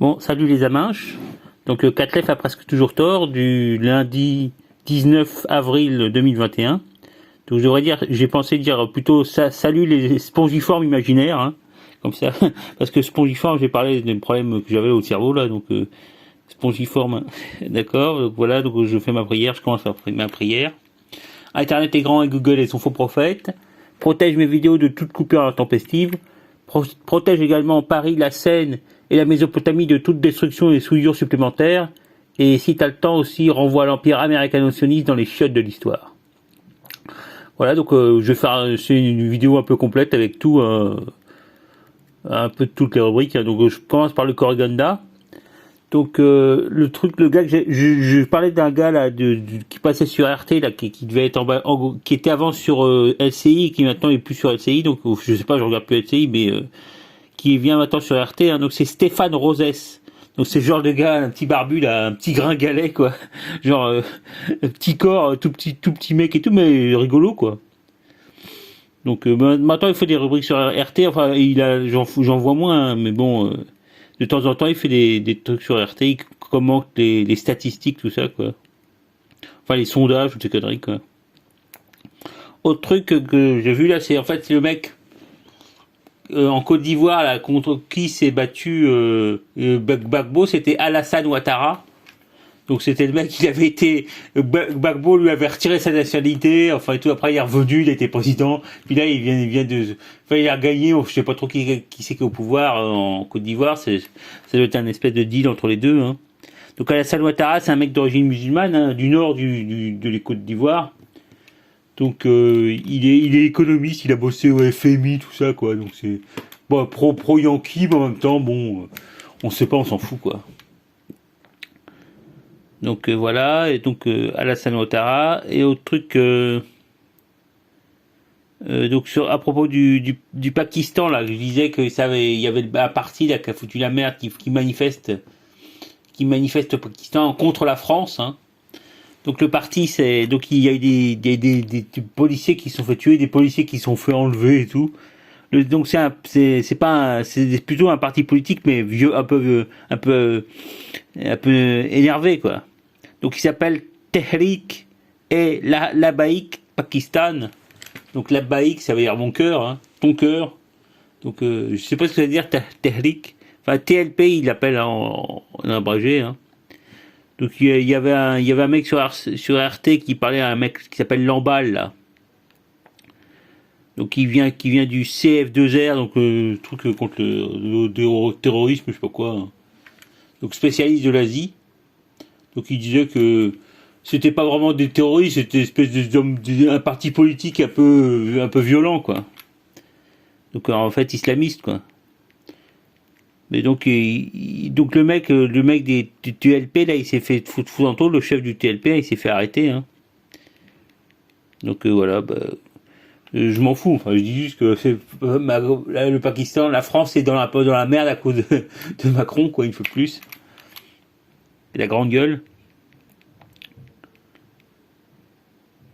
Bon, salut les aminches. Donc Catlef a presque toujours tort du lundi 19 avril 2021. Donc je devrais dire, j'ai pensé dire plutôt salut les spongiformes imaginaires, hein, comme ça, parce que spongiforme, j'ai parlé des problèmes que j'avais au cerveau là, donc spongiforme, d'accord. Donc voilà, donc je fais ma prière, je commence ma prière. Internet est grand et Google est son faux prophète. Protège mes vidéos de toute coupure intempestive. Protège également Paris, la Seine et la Mésopotamie de toute destruction et souillure supplémentaires. Et si t'as le temps aussi, renvoie l'empire américano-sioniste dans les chiottes de l'histoire. Voilà, donc je vais faire une vidéo un peu complète avec tout, un peu de toutes les rubriques. Donc je commence par le Corriganda. Donc le gars que je parlais d'un gars là qui passait sur RT là, qui devait être qui était avant sur LCI et qui maintenant est plus sur LCI. Donc je sais pas, je regarde plus LCI, mais qui vient maintenant sur RT. Hein, donc c'est Stéphane Rosès. Donc c'est le genre de gars, un petit barbu là, un petit gringalet quoi, genre un petit corps, tout petit mec et tout, mais rigolo quoi. Donc maintenant il fait des rubriques sur RT. Enfin j'en vois moins, hein, mais bon. De temps en temps, il fait des trucs sur RT, il commente les statistiques, tout ça, quoi. Enfin, les sondages, toutes ces conneries, quoi. Autre truc que j'ai vu, là, c'est le mec en Côte d'Ivoire, là, contre qui s'est battu Gbagbo, c'était Alassane Ouattara. Donc c'était le mec, il avait été, Gbagbo lui avait retiré sa nationalité, enfin et tout, après il est revenu, il était président, puis là il vient il a gagné, je sais pas trop qui c'est qui est au pouvoir en Côte d'Ivoire, ça doit être un espèce de deal entre les deux, hein. Donc Alassane Ouattara, c'est un mec d'origine musulmane, hein, du nord de les Côtes d'Ivoire. Donc il est économiste, il a bossé au FMI, tout ça quoi, donc c'est bon, pro Yankee, mais en même temps, bon, on sait pas, on s'en fout quoi. Donc voilà, et donc Alassane Ouattara, et autre truc, donc à propos du Pakistan, là, je disais que il y avait un parti là qui a foutu la merde, qui manifeste au Pakistan contre la France, hein. Donc le parti, donc il y a eu des policiers qui se sont fait tuer, des policiers qui se sont fait enlever et tout. Donc c'est plutôt un parti politique, mais vieux, un peu énervé quoi. Donc il s'appelle Tehrik et Labaik Pakistan. Donc Labaik, ça veut dire mon cœur, hein, ton cœur. Donc je sais pas ce que ça veut dire Tehrik. Enfin TLP, il l'appelle en abrégé, hein. Donc il y avait un mec sur RT qui parlait à un mec qui s'appelle Lamballe là. Donc qui vient du CF2R, donc truc contre le terrorisme, je sais pas quoi, hein. Donc spécialiste de l'Asie. Donc il disait que c'était pas vraiment des terroristes, c'était une espèce un parti politique un peu violent quoi. Donc en fait islamiste quoi. Mais donc donc le mec du TLP là, il s'est fait foutre en tôle, le chef du TLP, il s'est fait arrêter, hein. Donc voilà, je m'en fous. Enfin, je dis juste que le Pakistan, la France est dans la merde à cause de Macron quoi, une fois de plus. Et la grande gueule.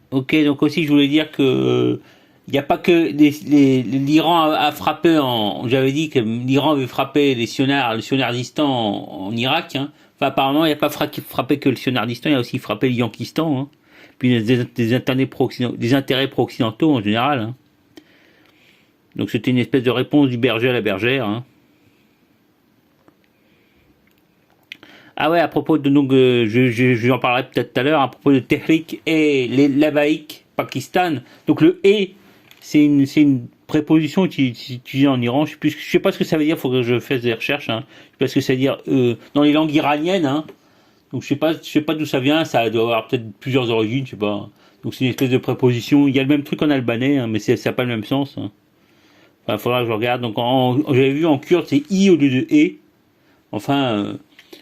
Ok, donc aussi je voulais dire que il n'y a pas que l'Iran a frappé j'avais dit que l'Iran avait frappé le Sionardistan en Irak, hein. Enfin apparemment il n'y a pas frappé que le Sionardistan, il a aussi frappé le Yankistan, hein. Puis des intérêts pro-occidentaux en général, hein. Donc c'était une espèce de réponse du berger à la bergère, hein. Ah ouais, à propos de donc je en parlerai peut-être tout à l'heure à propos de Tehrik et les Labaik Pakistan. Donc le et c'est une préposition utilisée en Iran. Je sais pas ce que ça veut dire. Faut que je fasse des recherches, hein. Je sais pas ce que ça veut dire dans les langues iraniennes, hein. Donc je sais pas d'où ça vient. Ça doit avoir peut-être plusieurs origines, je sais pas. Donc c'est une espèce de préposition. Il y a le même truc en albanais, hein, mais ça n'a pas le même sens, hein. Enfin, faudra que je regarde. Donc j'avais vu en kurde c'est i au lieu de e. Enfin.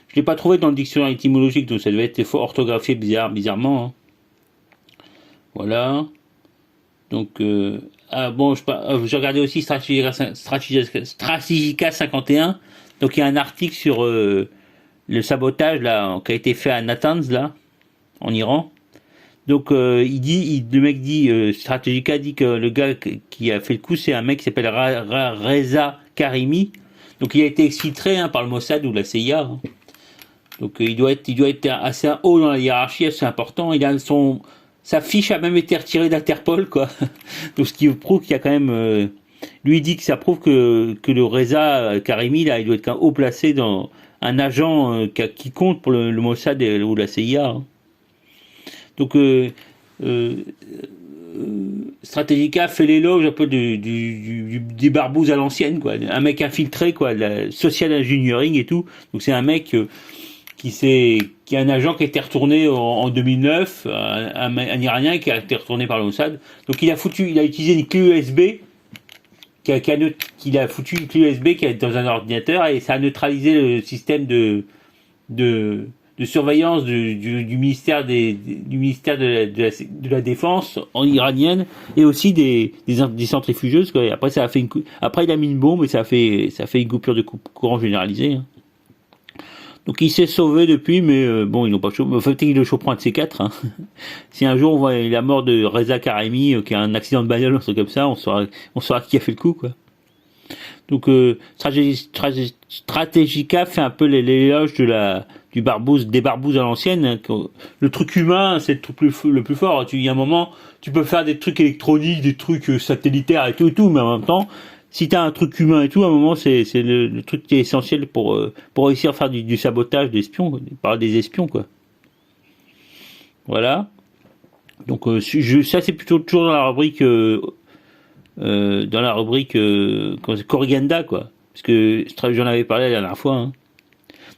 Je l'ai pas trouvé dans le dictionnaire étymologique, donc ça devait être orthographié bizarrement, hein. Voilà. Donc, bon, j'ai regardé aussi Strategica 51. Donc il y a un article sur le sabotage là qui a été fait à Natanz là, en Iran. Donc le mec dit, Strategica dit que le gars qui a fait le coup, c'est un mec qui s'appelle Reza Karimi. Donc il a été exfiltré par le Mossad ou la CIA. Hein. Donc il doit être assez haut dans la hiérarchie, assez important. Sa fiche a même été retirée d'Interpol, quoi. Donc ce qui prouve qu'il y a quand même, lui il dit que ça prouve que le Reza Karimi là, il doit être haut placé dans un agent qui compte pour le Mossad ou la CIA. Hein. Donc Strategica fait l'éloge un peu des barbouzes à l'ancienne, quoi. Un mec infiltré, quoi, la social engineering et tout. Donc c'est un mec qui est un agent qui a été retourné en 2009, un Iranien qui a été retourné par le Mossad. Donc il a utilisé une clé USB qu'il a foutu une clé USB qui est dans un ordinateur et ça a neutralisé le système de surveillance du ministère de la défense en iranienne et aussi des centrifugeuses, quoi. Et après après il a mis une bombe et ça a fait une coupure de courant généralisée. Hein. Donc il s'est sauvé depuis, mais bon, ils n'ont pas chopé. Enfin, il le choperont un de ces quatre. Hein. Si un jour on voit la mort de Reza Karimi, qui a un accident de bagnole, un truc comme ça, on saura qui a fait le coup, quoi. Donc Strategica fait un peu l'éloge des barbouzes à l'ancienne. Hein. Le truc humain, c'est le plus fort. Il y a un moment, tu peux faire des trucs électroniques, des trucs satellitaires et tout, mais en même temps, si t'as un truc humain et tout, à un moment, c'est le truc qui est essentiel pour réussir à faire du sabotage d'espions, par des espions, quoi. Voilà. Donc ça c'est plutôt toujours dans la rubrique Corrigenda, quoi. Parce que j'en avais parlé la dernière fois. Hein.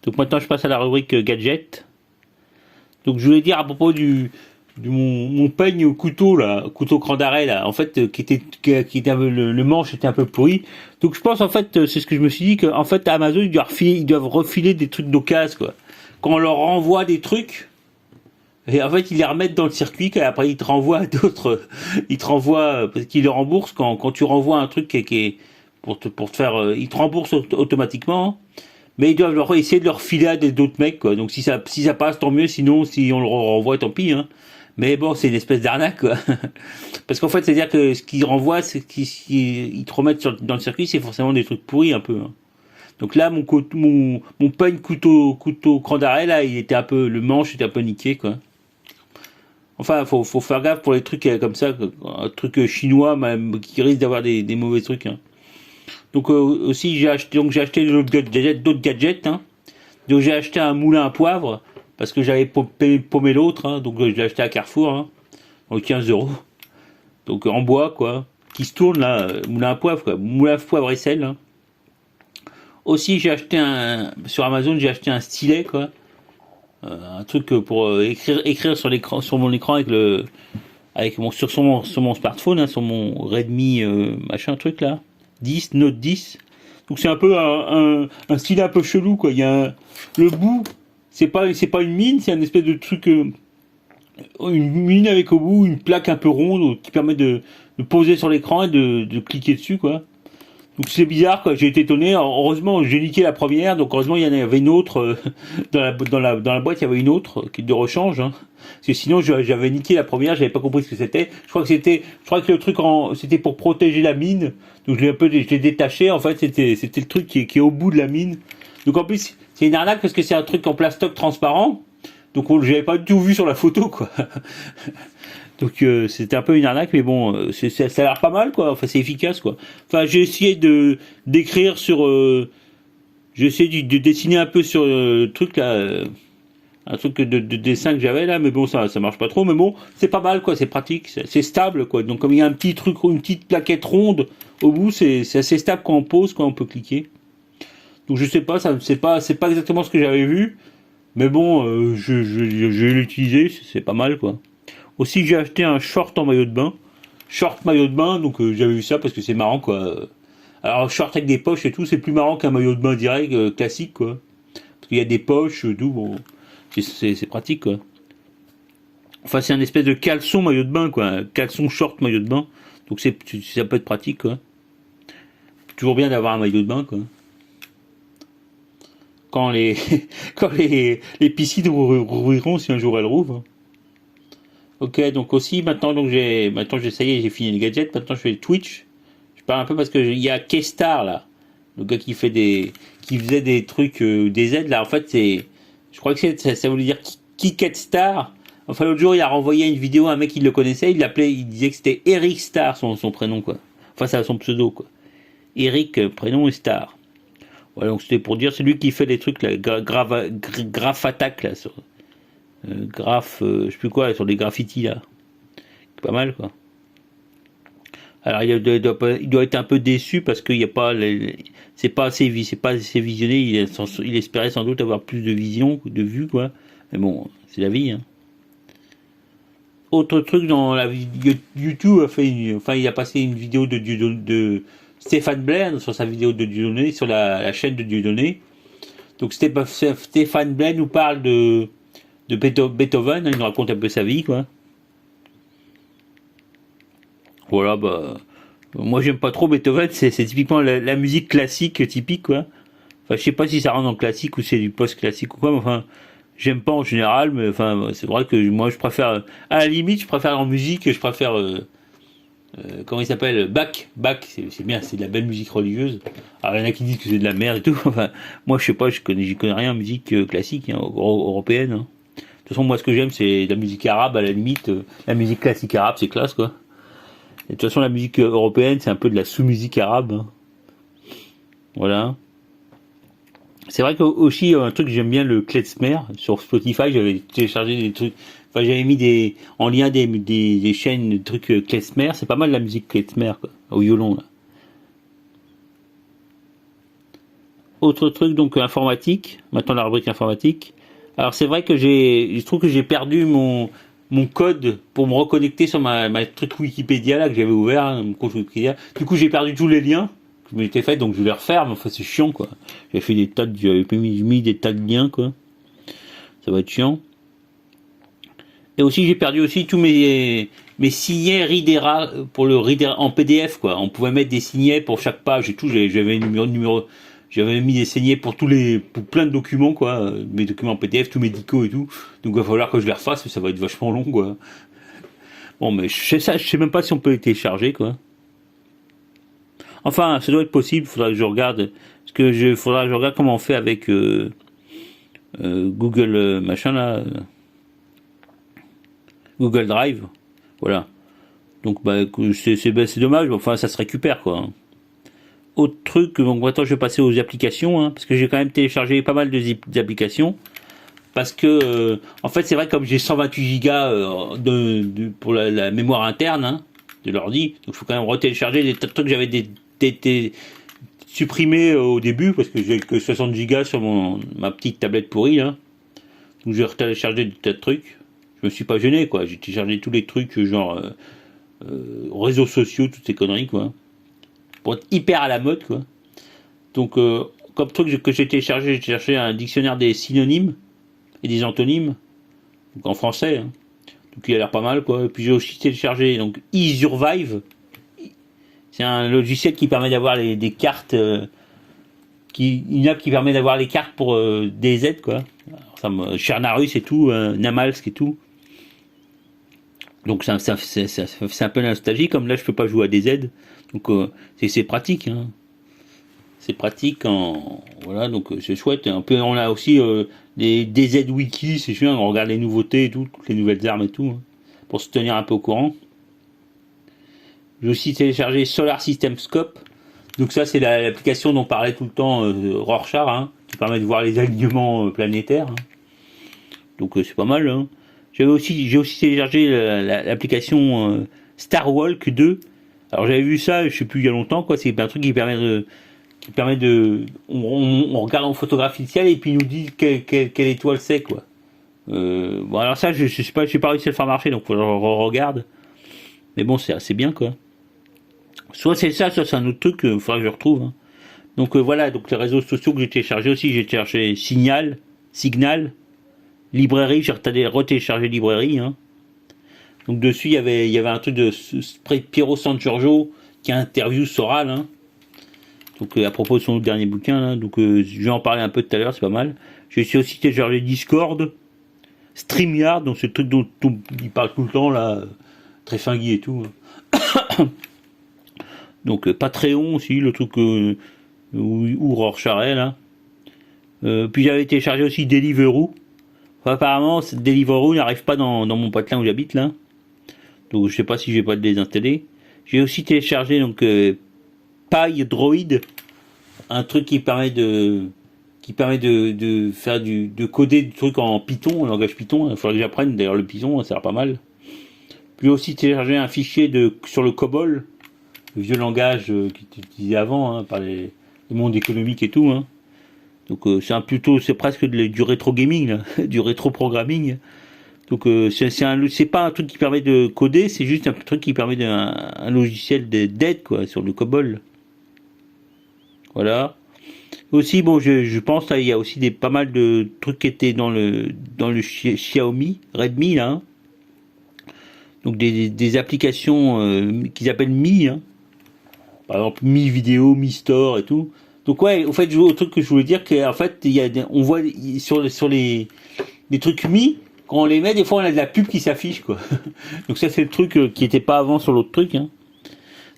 Donc maintenant je passe à la rubrique gadget. Donc je voulais dire à propos mon peigne au couteau là, couteau cran d'arrêt là, en fait qui était le manche était un peu pourri. Donc je pense en fait c'est ce que je me suis dit qu'en fait Amazon ils doivent refiler des trucs d'occasion, quoi. Quand on leur renvoie des trucs et en fait ils les remettent dans le circuit et après ils te renvoient à d'autres, ils te renvoient parce qu'ils le remboursent quand tu renvoies un truc qui est pour te faire ils te remboursent automatiquement. Mais ils doivent essayer de leur filer à d'autres mecs, quoi. Donc si ça passe, tant mieux. Sinon, si on le renvoie, tant pis. Hein. Mais bon, c'est une espèce d'arnaque, quoi. Parce qu'en fait, c'est-à-dire que ce qu'ils renvoient, c'est qu'ils te remettent dans le circuit, c'est forcément des trucs pourris un peu. Hein. Donc là, mon peigne couteau cran d'arrêt, là, le manche était un peu niqué, quoi. Enfin, faut faire gaffe pour les trucs comme ça, un truc chinois, même, qui risque d'avoir des mauvais trucs. Hein. Donc aussi j'ai acheté d'autres gadgets. Hein. Donc j'ai acheté un moulin à poivre parce que j'avais paumé l'autre. Hein. Donc je l'ai acheté à Carrefour. Hein. Donc 15 €. Donc en bois, quoi, qui se tourne là, moulin à poivre, quoi, moulin à poivre et sel. Hein. Aussi j'ai acheté sur Amazon, j'ai acheté un stylet, quoi, un truc pour écrire sur mon écran sur mon smartphone, hein, sur mon Redmi machin truc là. Note 10. Donc c'est un peu un style un peu chelou, quoi. Il y a le bout, c'est pas une mine, c'est un espèce de truc, une mine avec au bout une plaque un peu ronde qui permet de poser sur l'écran et de cliquer dessus, quoi. Donc c'est bizarre, quoi. J'ai été étonné. Heureusement, j'ai niqué la première, donc heureusement il y en avait une autre dans la boîte, il y avait une autre qui de rechange. Hein. Parce que sinon j'avais niqué la première, j'avais pas compris ce que c'était. Je crois que le truc c'était pour protéger la mine. Donc je l'ai détaché. En fait, c'était le truc qui est au bout de la mine. Donc en plus c'est une arnaque parce que c'est un truc en plastoc transparent. Donc j'avais pas du tout vu sur la photo, quoi. Donc c'était un peu une arnaque, mais bon, ça a l'air pas mal, quoi. Enfin, c'est efficace, quoi. Enfin, j'ai essayé d'écrire sur, j'ai essayé de dessiner un peu sur le truc là, un truc de dessin que j'avais là, mais bon, ça marche pas trop. Mais bon, c'est pas mal, quoi. C'est pratique, c'est stable, quoi. Donc comme il y a un petit truc, une petite plaquette ronde au bout, c'est assez stable quand on pose, quand on peut cliquer. Donc je sais pas, c'est pas exactement ce que j'avais vu, mais bon, je vais l'utiliser, c'est pas mal, quoi. Aussi, j'ai acheté un short en maillot de bain. Short maillot de bain, donc j'avais vu ça parce que c'est marrant, quoi. Alors, short avec des poches et tout, c'est plus marrant qu'un maillot de bain direct, classique, quoi. Parce qu'il y a des poches, tout, bon. C'est pratique, quoi. Enfin, c'est un espèce de caleçon maillot de bain, quoi. Caleçon short maillot de bain. Donc, ça peut être pratique, quoi. Toujours bien d'avoir un maillot de bain, quoi. Quand les piscines rouvriront, si un jour elles rouvrent. Ok, donc aussi maintenant ça y est, j'ai fini les gadgets. Maintenant je fais Twitch. Je parle un peu parce que il y a Kestar là, le gars qui faisait des trucs, des aides, là, en fait, je crois que ça voulait dire Kiket Star. Enfin, l'autre jour, il a renvoyé une vidéo à un mec qui le connaissait, il disait que c'était Eric Star, son prénom, quoi. Enfin, c'est son pseudo, quoi. Eric, prénom et Star. Voilà, donc c'était pour dire, c'est lui qui fait des trucs, là, graph attack, là, sur, je sais plus quoi, sur des graffitis, là. Pas mal, quoi. Alors, il doit être un peu déçu parce qu'il n'y a pas, c'est pas assez visionné, il espérait sans doute avoir plus de vision, de vues, quoi. Mais bon, c'est la vie, hein. Autre truc dans la vidéo, YouTube il a passé une vidéo de Stéphane Blaine sur sa vidéo de Dieudonné, sur la chaîne de Dieudonné. Donc Stéphane Blaine nous parle de Beethoven, il nous raconte un peu sa vie, quoi. Voilà, bah, moi j'aime pas trop Beethoven, c'est typiquement la musique classique typique, quoi. Enfin, je sais pas si ça rentre dans le classique ou c'est du post-classique ou quoi, mais enfin, j'aime pas en général, mais enfin, c'est vrai que moi je préfère, à la limite, je préfère en musique, je préfère, comment il s'appelle, Bach, c'est bien, c'est de la belle musique religieuse. Alors il y en a qui disent que c'est de la merde et tout, enfin, moi je sais pas, j'y connais rien en musique classique, hein, européenne, hein. De toute façon, moi ce que j'aime c'est la musique arabe, à la limite, la musique classique arabe c'est classe, quoi. Et de toute façon la musique européenne c'est un peu de la sous-musique arabe, hein. Voilà. C'est vrai que aussi un truc que j'aime bien, le klezmer sur Spotify, j'avais téléchargé des trucs, enfin j'avais mis en lien des chaînes de trucs klezmer, c'est pas mal la musique klezmer, quoi, au violon, là. Autre truc donc informatique, maintenant la rubrique informatique. Alors c'est vrai que je trouve que j'ai perdu mon code pour me reconnecter sur ma truc Wikipédia là que j'avais ouvert, hein, mon compte Wikipédia. Du coup j'ai perdu tous les liens que je m'étais fait, donc je vais les refaire, mais enfin c'est chiant, quoi. J'avais mis des tas de liens, quoi. Ça va être chiant. Et aussi j'ai perdu aussi tous mes signets Readera pour le Reader en PDF, quoi. On pouvait mettre des signets pour chaque page et tout. J'avais j'avais mis des signets pour pour plein de documents, quoi. Mes documents PDF, tous médicaux et tout. Donc il va falloir que je les refasse, mais ça va être vachement long, quoi. Bon, mais je sais même pas si on peut les télécharger, quoi. Enfin, ça doit être possible, faudra que je regarde. Faudra que je regarde comment on fait avec Google machin là. Google Drive. Voilà. Donc bah c'est dommage, mais enfin ça se récupère, quoi. Autre truc, donc maintenant je vais passer aux applications, hein, parce que j'ai quand même téléchargé pas mal d'applications. Parce que en fait c'est vrai, comme j'ai 128 Go pour la mémoire interne, hein, de l'ordi, donc il faut quand même retélécharger des tas de trucs que j'avais supprimés au début, parce que j'ai que 60 Go sur ma petite tablette pourrie, hein. Donc j'ai retéléchargé des tas de trucs. Je me suis pas gêné, quoi. J'ai téléchargé tous les trucs genre réseaux sociaux, toutes ces conneries, quoi. Pour être hyper à la mode, quoi. Donc comme truc que j'ai téléchargé un dictionnaire des synonymes et des antonymes, donc en français, hein. Donc il a l'air pas mal, quoi. Et puis j'ai aussi téléchargé donc eSurvive. C'est un logiciel qui permet d'avoir des cartes, une app qui permet d'avoir les cartes pour des aides, quoi. Chernarus et tout, Namalsk et tout. Donc c'est un peu nostalgie, comme là je peux pas jouer à des aides, donc c'est pratique, hein. C'est pratique, voilà, donc c'est chouette. Un peu, on a aussi des aides wiki, c'est chouette, on regarde les nouveautés et tout, toutes les nouvelles armes et tout, hein, pour se tenir un peu au courant. J'ai aussi téléchargé Solar System Scope. Donc ça c'est l'application dont parlait tout le temps Rorschach, hein, qui permet de voir les alignements planétaires, hein. Donc c'est pas mal, hein. J'ai aussi téléchargé l'application Star Walk 2. Alors j'avais vu ça, je sais plus, il y a longtemps, quoi. C'est un truc qui permet on regarde en photographie le ciel et puis il nous dit quelle étoile c'est, quoi. Bon, alors ça je sais pas, j'ai pas réussi à le faire marcher, donc faut que je regarde. Mais bon, c'est assez bien, quoi. Soit c'est ça, soit c'est un autre truc, faudra que je retrouve, hein. Donc voilà, donc les réseaux sociaux que j'ai téléchargés aussi, j'ai téléchargé Signal, librairie, j'ai retéléchargé librairie, hein. Donc dessus il y avait un truc de Piero Sangiorgio qui interview Soral, hein. Donc à propos de son dernier bouquin, là. Donc je vais en parler un peu tout à l'heure, c'est pas mal. J'ai aussi téléchargé Discord, StreamYard, donc c'est le truc dont il parle tout le temps là, très fingui et tout. Donc Patreon aussi, le truc ou Rorschach là. Puis j'avais téléchargé aussi Deliveroo. Enfin, apparemment, Deliveroo n'arrive pas dans mon patelin où j'habite là. Donc je sais pas si je vais pas le désinstaller. J'ai aussi téléchargé donc PyDroid, un truc qui permet de faire de coder du truc en Python, en langage Python. Il faudrait que j'apprenne. D'ailleurs le Python, ça a l'air pas mal. Puis j'ai aussi téléchargé un fichier sur le COBOL, le vieux langage qui était utilisé avant par le monde économique et tout. Hein. Donc c'est presque du rétro gaming, là, du rétro programming. Donc c'est pas un truc qui permet de coder, c'est juste un truc qui permet un logiciel d'aide quoi sur le COBOL. Voilà. Aussi bon, je pense là il y a aussi pas mal de trucs qui étaient dans le Xiaomi, Redmi là. Hein. Donc des applications qu'ils appellent Mi. Hein. Par exemple Mi Vidéo, Mi Store et tout. Donc ouais, au fait, au truc que je voulais dire, qu'en fait, on voit sur les trucs Mi, quand on les met, des fois on a de la pub qui s'affiche quoi. Donc ça c'est le truc qui était pas avant sur l'autre truc. Hein.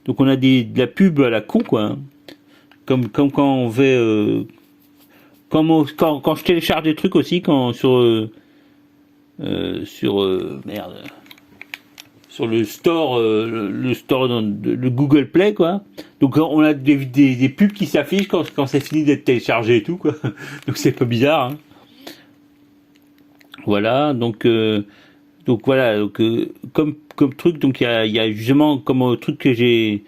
Donc on a de la pub à la con quoi. Hein. Comme quand on fait, quand je télécharge des trucs aussi, quand sur merde. Sur le store, le store le Google Play quoi. Donc on a des pubs qui s'affichent quand c'est fini d'être téléchargé et tout quoi. Donc c'est pas bizarre. Hein. Voilà donc voilà donc comme truc donc il y a justement comme truc que j'ai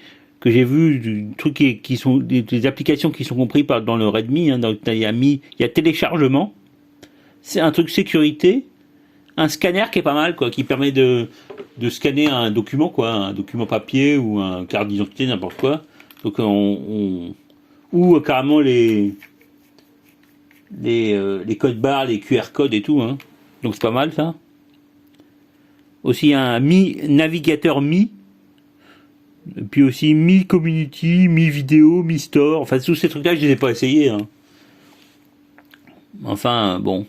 vu du truc qui sont des applications qui sont compris dans le Redmi. Hein, donc il y a téléchargement. C'est un truc sécurité. Un scanner qui est pas mal quoi, qui permet de scanner un document quoi, un document papier ou un carte d'identité n'importe quoi. Donc ou carrément les codes barres, les QR codes et tout hein. Donc c'est pas mal ça. Aussi un navigateur Mi. Et puis aussi Mi Community, Mi Vidéo, Mi Store. Enfin tous ces trucs là je les ai pas essayés hein. Enfin bon.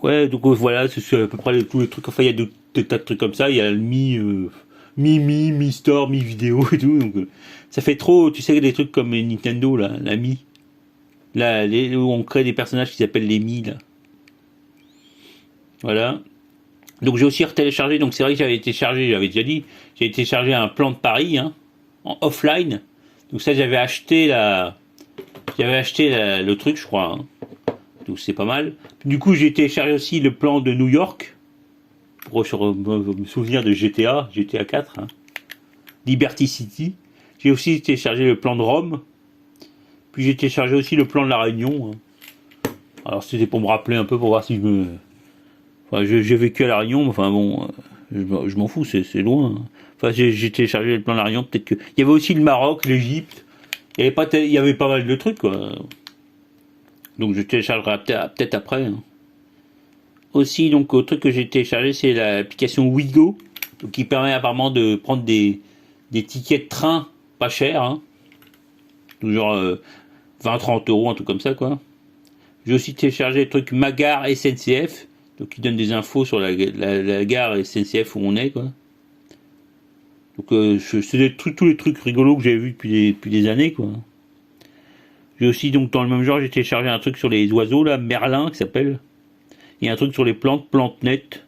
Ouais, donc voilà, c'est à peu près tous les trucs. Enfin, il y a des tas de trucs comme ça. Il y a le Mi Store, Mi Vidéo et tout. Donc, ça fait trop, tu sais, des trucs comme Nintendo, là, la Mi. Là, où on crée des personnages qui s'appellent les Mi, là. Voilà. Donc, j'ai aussi retéléchargé. Donc, c'est vrai que j'avais déjà dit, j'ai téléchargé un plan de Paris, hein, en offline. Donc, ça, j'avais acheté le truc, je crois, hein. Donc c'est pas mal. Du coup, j'ai téléchargé aussi le plan de New York pour me souvenir de GTA 4, hein. Liberty City. J'ai aussi téléchargé le plan de Rome. Puis j'ai téléchargé aussi le plan de la Réunion. Hein. Alors c'était pour me rappeler un peu pour voir si j'ai vécu à la Réunion, mais enfin bon, je m'en fous, c'est loin. Hein. Enfin j'ai téléchargé le plan de la Réunion. Peut-être que il y avait aussi le Maroc, l'Égypte. Il y avait pas mal de trucs quoi. Donc je téléchargerai peut-être après. Hein. Aussi, donc, autre truc que j'ai téléchargé, c'est l'application Wigo, donc, qui permet apparemment de prendre des tickets de train pas chers, hein. Donc, genre 20-30 euros, un truc comme ça, quoi. J'ai aussi téléchargé le truc Magare SNCF, donc qui donne des infos sur la gare SNCF où on est, quoi. Donc c'est tous les trucs rigolos que j'avais vus depuis des années, quoi. J'ai aussi, donc, dans le même genre, j'ai téléchargé un truc sur les oiseaux, là, Merlin, qui s'appelle. Il y a un truc sur les PlanteNet.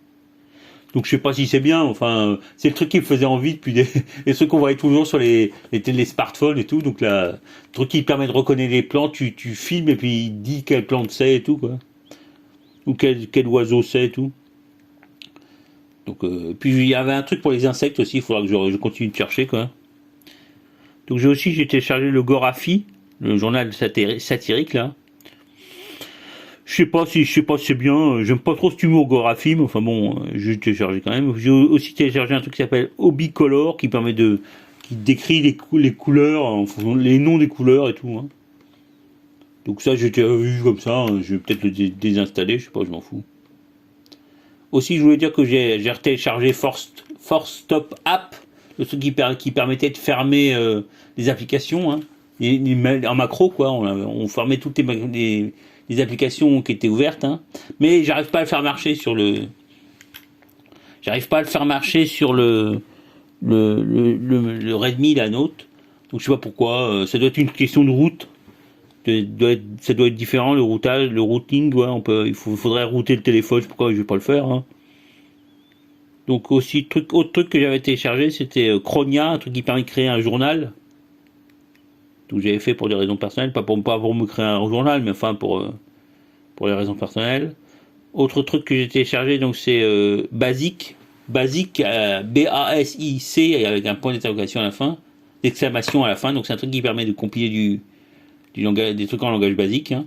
Donc, je sais pas si c'est bien, enfin, c'est le truc qui me faisait envie depuis les trucs qu'on voyait toujours sur les smartphones et tout. Donc, là, le truc qui permet de reconnaître les plantes, tu filmes et puis il dit quelle plante c'est et tout, quoi. Ou quel oiseau c'est et tout. Donc, puis il y avait un truc pour les insectes aussi, il faudra que je continue de chercher, quoi. Donc, j'ai téléchargé le Gorafi, le journal satirique là. Je sais pas si c'est bien. J'aime pas trop cet humour Gorafi, mais enfin bon, j'ai téléchargé quand même. J'ai aussi téléchargé un truc qui s'appelle Hobbicolor, qui décrit les couleurs, enfin, les noms des couleurs et tout. Hein. Donc ça, j'ai vu comme ça. Hein, je vais peut-être le désinstaller. Je sais pas, je m'en fous. Aussi, je voulais dire que j'ai téléchargé Force Stop App, le truc qui permettait de fermer les applications. Hein. En macro quoi, on fermait toutes les applications qui étaient ouvertes, hein. Mais j'arrive pas à le faire marcher sur le Redmi la nôtre. Donc je sais pas pourquoi, ça doit être une question de route. Ça doit être différent le routage, le routing, ouais, faudrait router le téléphone, je sais pas pourquoi je vais pas le faire, hein. Donc aussi, autre truc que j'avais téléchargé, c'était Chronia, un truc qui permet de créer un journal. Donc j'avais fait pour des raisons personnelles, pas pour me créer un journal, mais enfin pour les raisons personnelles. Autre truc que j'ai téléchargé, donc c'est Basic. Basic, Basic, avec un point d'interrogation à la fin, d'exclamation à la fin. Donc c'est un truc qui permet de compiler du langage, des trucs en langage basique, hein.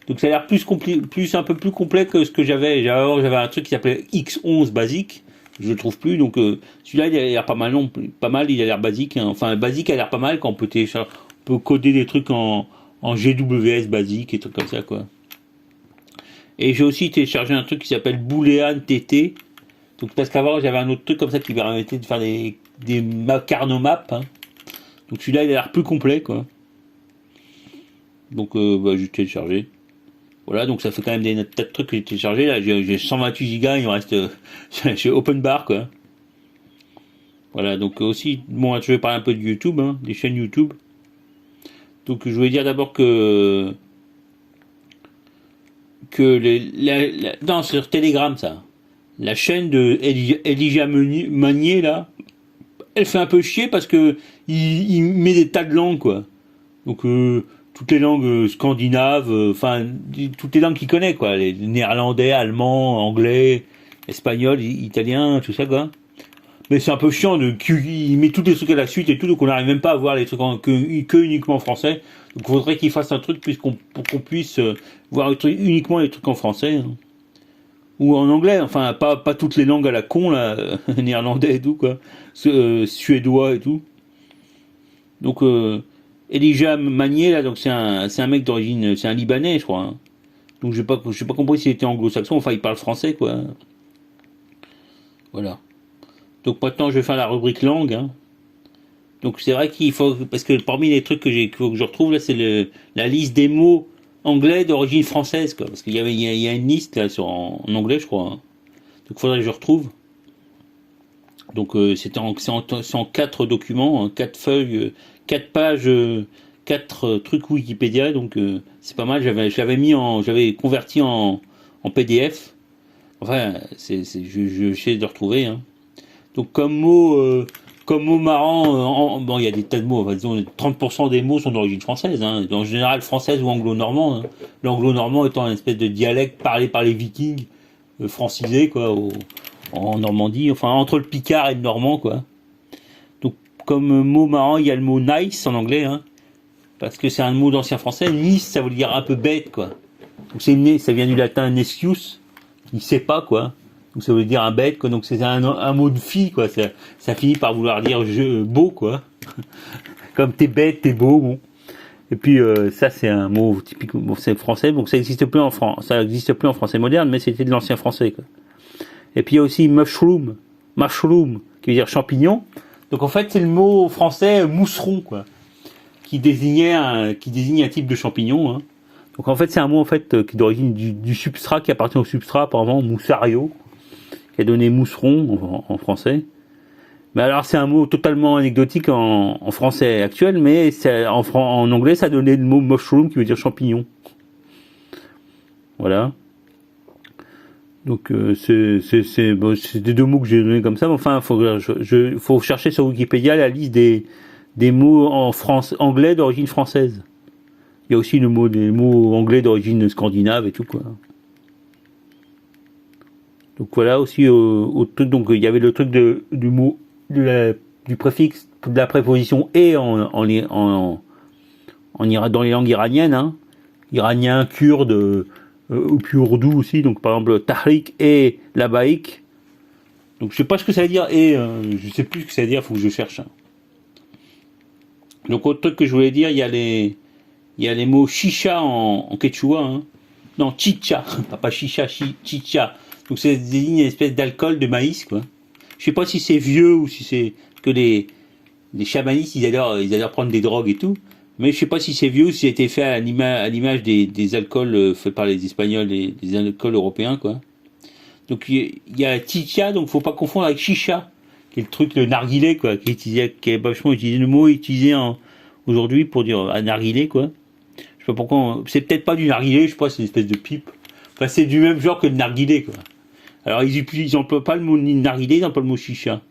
Donc ça a l'air un peu plus complet que ce que j'avais. J'avais un truc qui s'appelait X11 Basic. Je le trouve plus. Donc celui-là, il a l'air pas mal, non, pas mal. Il a l'air basique, hein. Enfin, basique a l'air pas mal quand on peut coder des trucs en GWS basique et trucs comme ça, quoi. Et j'ai aussi téléchargé un truc qui s'appelle Boolean TT. Donc parce qu'avant j'avais un autre truc comme ça qui permettait de faire des carnomaps, hein. Donc celui-là il a l'air plus complet, quoi. Donc j'ai téléchargé. Voilà, donc ça fait quand même des tas de trucs que j'ai téléchargé. Là j'ai 128 gigas, il me reste chez Open Bar, quoi. Voilà, donc aussi, bon, je vais parler un peu de YouTube, hein, des chaînes YouTube. Donc je voulais dire d'abord que non, c'est sur Telegram, ça. La chaîne de Elijah Magnier, là, elle fait un peu chier parce que il met des tas de langues, quoi. Donc toutes les langues scandinaves, enfin toutes les langues qu'il connaît, quoi. Les néerlandais, allemands, anglais, espagnol, italien, tout ça, quoi. Mais c'est un peu chiant il met tous les trucs à la suite et tout, donc on n'arrive même pas à voir les trucs que uniquement en français. Donc il faudrait qu'il fasse un truc pour qu'on puisse voir uniquement les trucs en français, hein. Ou en anglais, enfin pas toutes les langues à la con, là, néerlandais et tout, quoi, suédois et tout. Donc Elijah Magnier, là, donc c'est un mec d'origine, c'est un Libanais, je crois, hein. Donc j'ai pas compris s'il était anglo-saxon, enfin il parle français, quoi. Voilà. Donc maintenant je vais faire la rubrique langue, hein. Donc c'est vrai qu'il faut, parce que parmi les trucs que je retrouve là, c'est la liste des mots anglais d'origine française, quoi. Parce qu'il y a une liste là en anglais, je crois, hein. Donc il faudrait que je retrouve. Donc c'est en 4 documents, hein, 4 feuilles, 4 pages, 4 trucs Wikipédia. Donc c'est pas mal. J'avais converti en PDF. Enfin, je sais de retrouver, hein. Donc comme mot marrant, bon, il y a des tas de mots, enfin, disons 30% des mots sont d'origine française, hein, en général française ou anglo-normand, hein. L'anglo-normand étant une espèce de dialecte parlé par les vikings, francisé, quoi, en Normandie, enfin entre le picard et le normand, quoi. Donc comme mot marrant, il y a le mot nice en anglais, hein, parce que c'est un mot d'ancien français. Nice, ça veut dire un peu bête, quoi. Donc ça vient du latin nescius, il sait pas, quoi. Donc ça veut dire un bête, quoi. Donc c'est un mot de fille, quoi. Ça finit par vouloir dire beau, quoi. Comme t'es bête, t'es beau, bon. Et puis ça c'est un mot typique, bon, c'est français, donc ça existe plus en français moderne, mais c'était de l'ancien français, quoi. Et puis il y a aussi mushroom, qui veut dire champignon. Donc en fait c'est le mot français mousseron, quoi, qui désigne un type de champignon, hein. Donc en fait c'est un mot en fait qui est d'origine du substrat, qui appartient au substrat, apparemment moussario, qui a donné mousseron en français. Mais alors c'est un mot totalement anecdotique en français actuel, mais en anglais ça donnait le mot mushroom qui veut dire champignon. Voilà. Donc c'est des deux mots que j'ai donnés comme ça, mais enfin faut chercher sur Wikipédia la liste des mots en anglais d'origine française. Il y a aussi des mots anglais d'origine scandinave et tout, quoi. Donc voilà aussi donc il y avait le truc du mot du préfixe de la préposition et dans les langues iraniennes, hein. Iranien, kurde, ou puis ourdou aussi. Donc par exemple tahrik et labaïk. Donc je sais pas ce que ça veut dire et je sais plus ce que ça veut dire. Faut que je cherche, hein. Donc autre truc que je voulais dire, il y a les mots chicha en quechua, hein. Non, chicha, pas chicha, chicha. Donc ça désigne une espèce d'alcool de maïs, quoi. Je sais pas si c'est vieux ou si c'est que les chamanistes ils adorent prendre des drogues et tout, mais je sais pas si c'est vieux ou si ça a été fait à l'image des alcools faits par les Espagnols et des alcools européens, quoi. Donc il y a chicha, donc faut pas confondre avec chicha, qui est le truc, le narguilé, quoi, qui est vachement utilisé, le mot est utilisé aujourd'hui pour dire un narguilé, quoi. Je sais pas pourquoi. C'est peut-être pas du narguilé, je sais pas, c'est une espèce de pipe. Enfin, c'est du même genre que le narguilé, quoi. Alors, ils emploient pas le mot narguilé, ils emploient le mot chicha.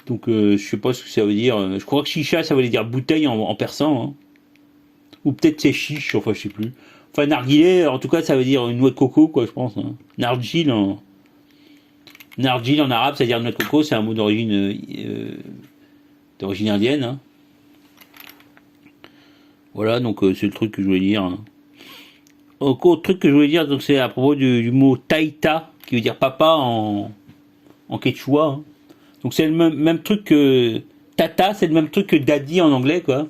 Donc, je sais pas ce que ça veut dire. Je crois que chicha, ça veut dire bouteille en persan, hein. Ou peut-être c'est chiche, enfin, je sais plus. Enfin, narguilé, en tout cas, ça veut dire une noix de coco, quoi, je pense, hein. Nargil en arabe, c'est-à-dire noix de coco, c'est un mot d'origine indienne, hein. Voilà, donc c'est le truc que je voulais dire, hein. Autre truc que je voulais dire, donc c'est à propos du mot taïta, qui veut dire papa en quechua, hein. Donc c'est le même truc que tata, c'est le même truc que daddy en anglais, quoi.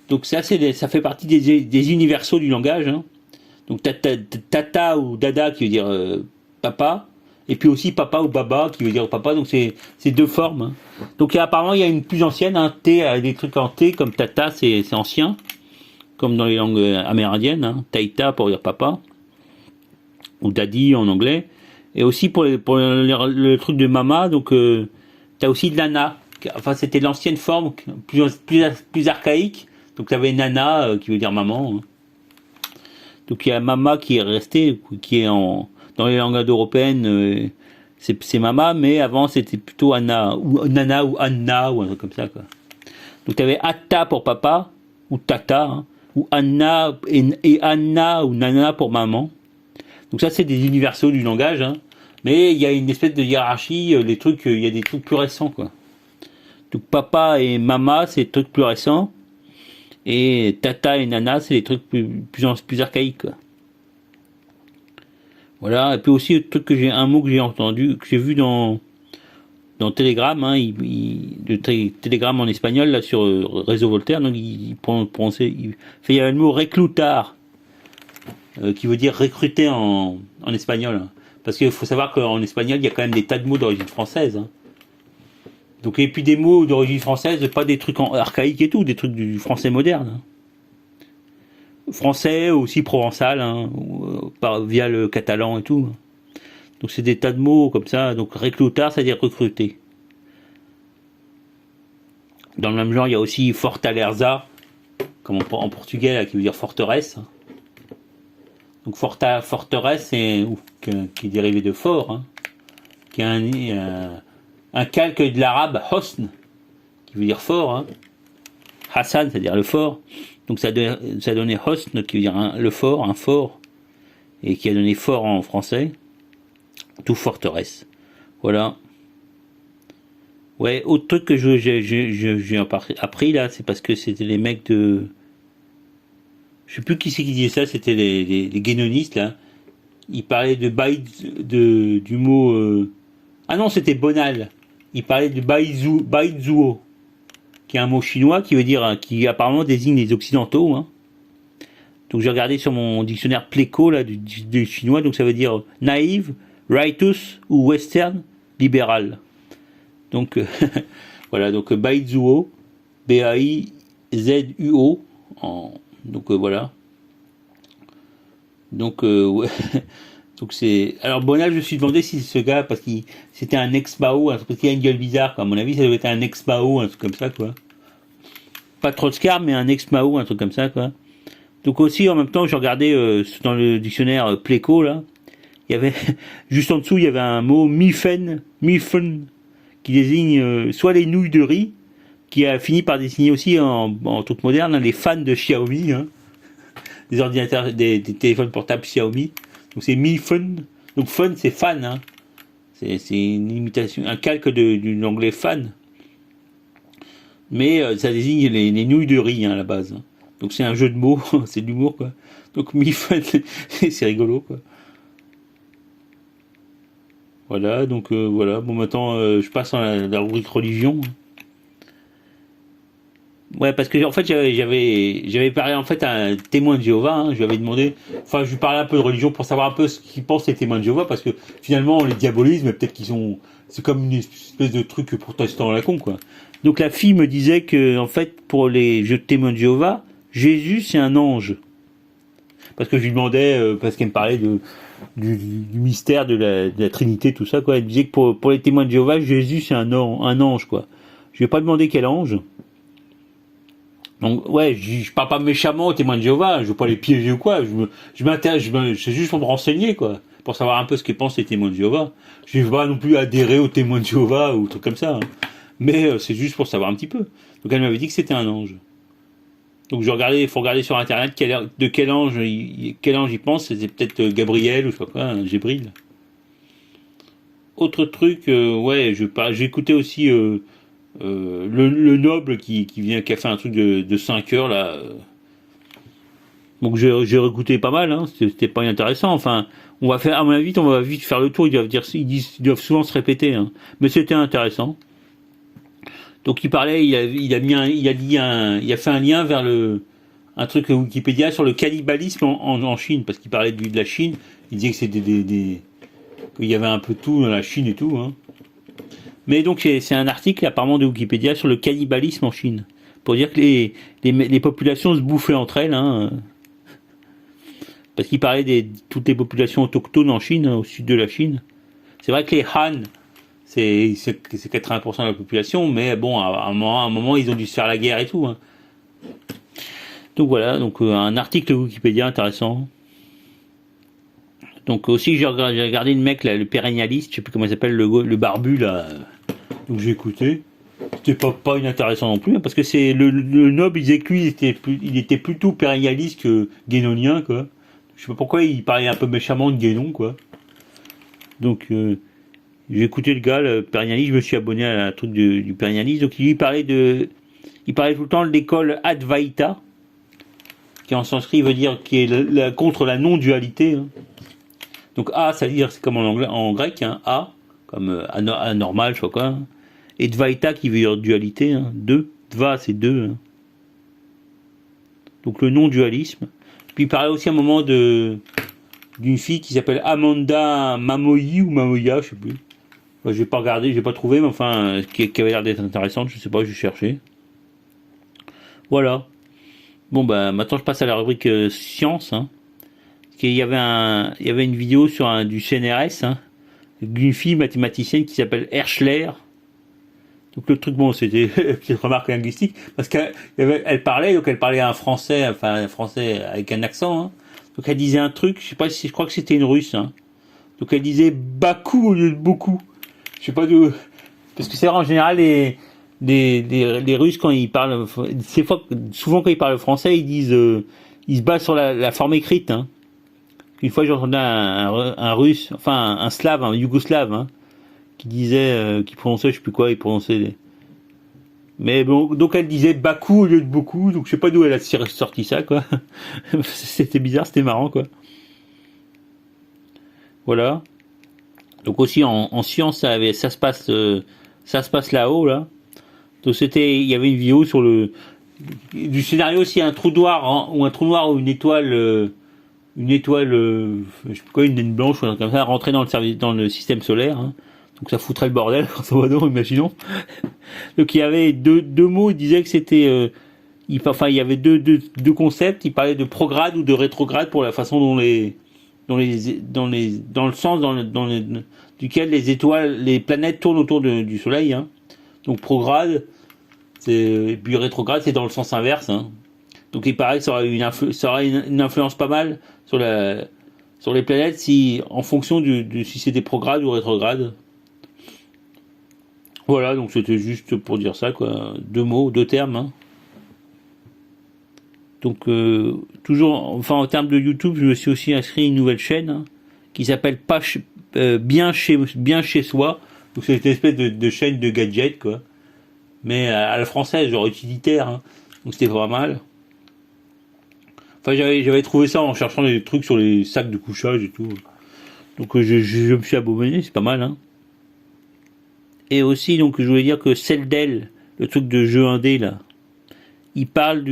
Donc ça fait partie des universaux du langage, hein. Donc tata ou dada qui veut dire papa, et puis aussi papa ou baba qui veut dire papa. Donc c'est deux formes, hein. Donc apparemment il y a une plus ancienne, un T, des trucs en T comme tata, c'est ancien, comme dans les langues amérindiennes, hein. Taita pour dire papa, ou daddy en anglais. Et aussi pour le truc de mama, donc t'as aussi de nana. Enfin, c'était l'ancienne forme, plus archaïque. Donc t'avais nana qui veut dire maman, hein. Donc il y a mama qui est resté, qui est dans les langues européennes, c'est mama, mais avant c'était plutôt Anna, ou nana, ou Anna, ou un truc comme ça, quoi. Donc t'avais Atta pour papa, ou Tata, hein, ou Anna, et Anna, ou Nana pour maman. Donc ça, c'est des universaux du langage, hein. Mais il y a une espèce de hiérarchie, il y a des trucs plus récents, quoi. Donc papa et mama, c'est des trucs plus récents. Et tata et nana, c'est des trucs plus archaïques, quoi. Voilà. Et puis aussi, un mot que j'ai entendu, que j'ai vu dans Telegram, hein, Telegram en espagnol, là, sur Réseau Voltaire, donc il y a le mot reclutar, qui veut dire recruter en espagnol, hein. Parce qu'il faut savoir qu'en espagnol, il y a quand même des tas de mots d'origine française, hein. Donc, et puis des mots d'origine française, pas des trucs archaïques et tout, des trucs du français moderne, hein. Français, aussi provençal, hein, via le catalan et tout. Donc c'est des tas de mots comme ça. Donc reclutar, c'est-à-dire recruter. Dans le même genre, il y a aussi fortaleza, comme en portugais, là, qui veut dire forteresse. Donc forteresse, qui est dérivé de fort, hein, qui est un calque de l'arabe hosn, qui veut dire fort, hein. Hassan, c'est-à-dire le fort. Donc ça a donné hosn, qui veut dire le fort, un fort, et qui a donné fort en français. Tout forteresse. Voilà. Ouais, autre truc que j'ai appris là, c'est parce que c'était les mecs de... Je sais plus qui c'est qui disait ça, c'était les guénonistes là. Ils parlaient du mot... Ah non, c'était Bonal. Ils parlaient de Baizuo, qui est un mot chinois qui veut dire, qui apparemment désigne les occidentaux, hein. Donc j'ai regardé sur mon dictionnaire Pléco là du chinois, donc ça veut dire naïve, righteous ou western, libéral. Donc voilà, donc Baizuo, Baizuo, donc voilà. Donc ouais. Donc c'est... Alors Bonal, je me suis demandé si ce gars, parce qu'il c'était un ex-Mao, parce qu'il a une gueule bizarre, quoi. À mon avis, ça devait être un ex-Mao, un truc comme ça, quoi. Pas Trotskar, mais un ex-Mao, un truc comme ça, quoi. Donc aussi, en même temps, je regardais dans le dictionnaire Pléco, là, il y avait, juste en dessous, il y avait un mot mifen, qui désigne soit les nouilles de riz, qui a fini par désigner aussi en truc moderne, hein, les fans de Xiaomi, hein, des ordinateurs, des téléphones portables Xiaomi. Donc c'est mi-fun. Donc fun, c'est fan, hein. C'est une imitation, un calque du l'anglais fan. Mais ça désigne les nouilles de riz, hein, à la base, hein. Donc c'est un jeu de mots, c'est de l'humour, quoi. Donc mi-fun, c'est rigolo, quoi. Voilà, donc voilà. Bon, maintenant, je passe à la rubrique religion. Ouais, parce que en fait j'avais parlé en fait à un témoin de Jéhovah, hein. Je lui avais demandé, enfin je lui parlais un peu de religion pour savoir un peu ce qu'ils pensent les témoins de Jéhovah, parce que finalement on les diabolise, mais peut-être c'est comme une espèce de truc protestant à la con, quoi. Donc la fille me disait que en fait pour les témoins de Jéhovah, Jésus c'est un ange. Parce que je lui demandais, parce qu'elle me parlait du mystère de la Trinité, tout ça, quoi. Elle disait que pour les témoins de Jéhovah, Jésus c'est un ange, quoi. Je lui ai pas demandé quel ange. Donc ouais, je parle pas méchamment aux témoins de Jéhovah, je veux pas les piéger ou quoi, je m'intéresse, c'est juste pour me renseigner quoi, pour savoir un peu ce que pensent les témoins de Jéhovah. Je ne vais pas non plus adhérer aux témoins de Jéhovah ou trucs comme ça, hein. Mais c'est juste pour savoir un petit peu. Donc elle m'avait dit que c'était un ange. Donc il faut regarder sur internet de quel ange il pense, c'était peut-être Gabriel ou je sais pas quoi, Gébril. Autre truc, ouais, j'ai écouté aussi le noble qui a fait un truc de 5 heures là. Donc j'ai réécouté pas mal, hein, c'était pas inintéressant. Enfin, à mon avis, on va vite faire le tour. Ils doivent souvent se répéter, hein. Mais c'était intéressant. Donc il parlait, il a fait un lien vers un truc Wikipédia sur le cannibalisme en Chine, parce qu'il parlait de la Chine. Il disait que c'était qu'il y avait un peu de tout dans la Chine et tout, hein. Mais donc c'est un article apparemment de Wikipédia sur le cannibalisme en Chine, pour dire que les populations se bouffaient entre elles, hein. Parce qu'il parlait de toutes les populations autochtones en Chine, hein, au sud de la Chine. C'est vrai que les Han, c'est 80% de la population, mais bon, à un moment, ils ont dû se faire la guerre et tout, hein. Donc voilà, donc un article Wikipédia intéressant. Donc aussi j'ai regardé le mec là, le pérennialiste, je sais plus comment il s'appelle, le barbu là. Donc j'ai écouté. C'était pas inintéressant non plus, hein, parce que c'est le noble, il disait que lui il était plutôt pérennialiste que guénonien quoi. Je sais pas pourquoi il parlait un peu méchamment de Guénon quoi. Donc j'ai écouté le gars, le pérennialiste, je me suis abonné à un truc du pérennialiste. Donc il parlait tout le temps de l'école Advaita, qui en sanskrit veut dire qui est contre la non-dualité, hein. Donc A, ça veut dire, c'est comme en grec, hein, A, comme anormal, je sais pas quoi, hein. Et Dvaita qui veut dire dualité, hein, deux, Dva c'est deux, hein. Donc le non-dualisme. Puis il parlait aussi à un moment d'une fille qui s'appelle Amanda Mamoyi ou Mamoya, je sais plus. Moi, j'ai pas regardé, j'ai pas trouvé, mais enfin, qui avait l'air d'être intéressante, je sais pas, j'ai cherché. Voilà. Bon bah maintenant je passe à la rubrique science, hein. Il y avait une vidéo sur du CNRS, hein, d'une fille mathématicienne qui s'appelle Herschler. Donc le truc, bon, c'était une petite remarque linguistique, parce qu'elle parlait, donc elle parlait un français avec un accent, hein. Donc elle disait un truc, je crois que c'était une russe, hein. Donc elle disait Bakou au lieu de beaucoup. Je sais pas d'où, parce que c'est vrai en général les Russes quand ils parlent, souvent quand ils parlent français, ils se basent sur la forme écrite, hein. Une fois j'entendais un russe, enfin un slave, un yougoslave, hein, qui disait, qui prononçait, je sais plus quoi, il prononçait. Mais bon, donc elle disait Bakou au lieu de beaucoup, donc je sais pas d'où elle a sorti ça, quoi. C'était bizarre, c'était marrant, quoi. Voilà. Donc aussi en science, ça se passe là-haut, là. Donc il y avait une vidéo sur du scénario aussi, un trou noir, hein, ou un trou noir ou une étoile, je sais plus quoi, une naine blanche ou un truc comme ça, rentrer dans le système solaire, hein. Donc ça foutrait le bordel, grosso modo, imaginons. Donc il y avait deux mots, il disait que c'était, il y avait deux concepts, il parlait de prograde ou de rétrograde pour la façon dans le sens duquel les planètes tournent autour du Soleil, hein. Donc prograde, et puis rétrograde, c'est dans le sens inverse, hein. Donc il paraît que ça aurait une influence pas mal sur les planètes en fonction si c'est des progrades ou rétrogrades. Voilà, donc c'était juste pour dire ça, quoi. Deux termes, hein. Donc toujours, enfin en termes de YouTube, je me suis aussi inscrit à une nouvelle chaîne, hein, qui s'appelle bien chez soi. Donc c'est une espèce de chaîne de gadgets, quoi. Mais à la française, genre utilitaire, hein. Donc c'était pas mal. Enfin, j'avais trouvé ça en cherchant des trucs sur les sacs de couchage et tout. Donc je me suis abonné, c'est pas mal, hein. Et aussi, donc je voulais dire que Celdel, le truc de jeu indé là, il parle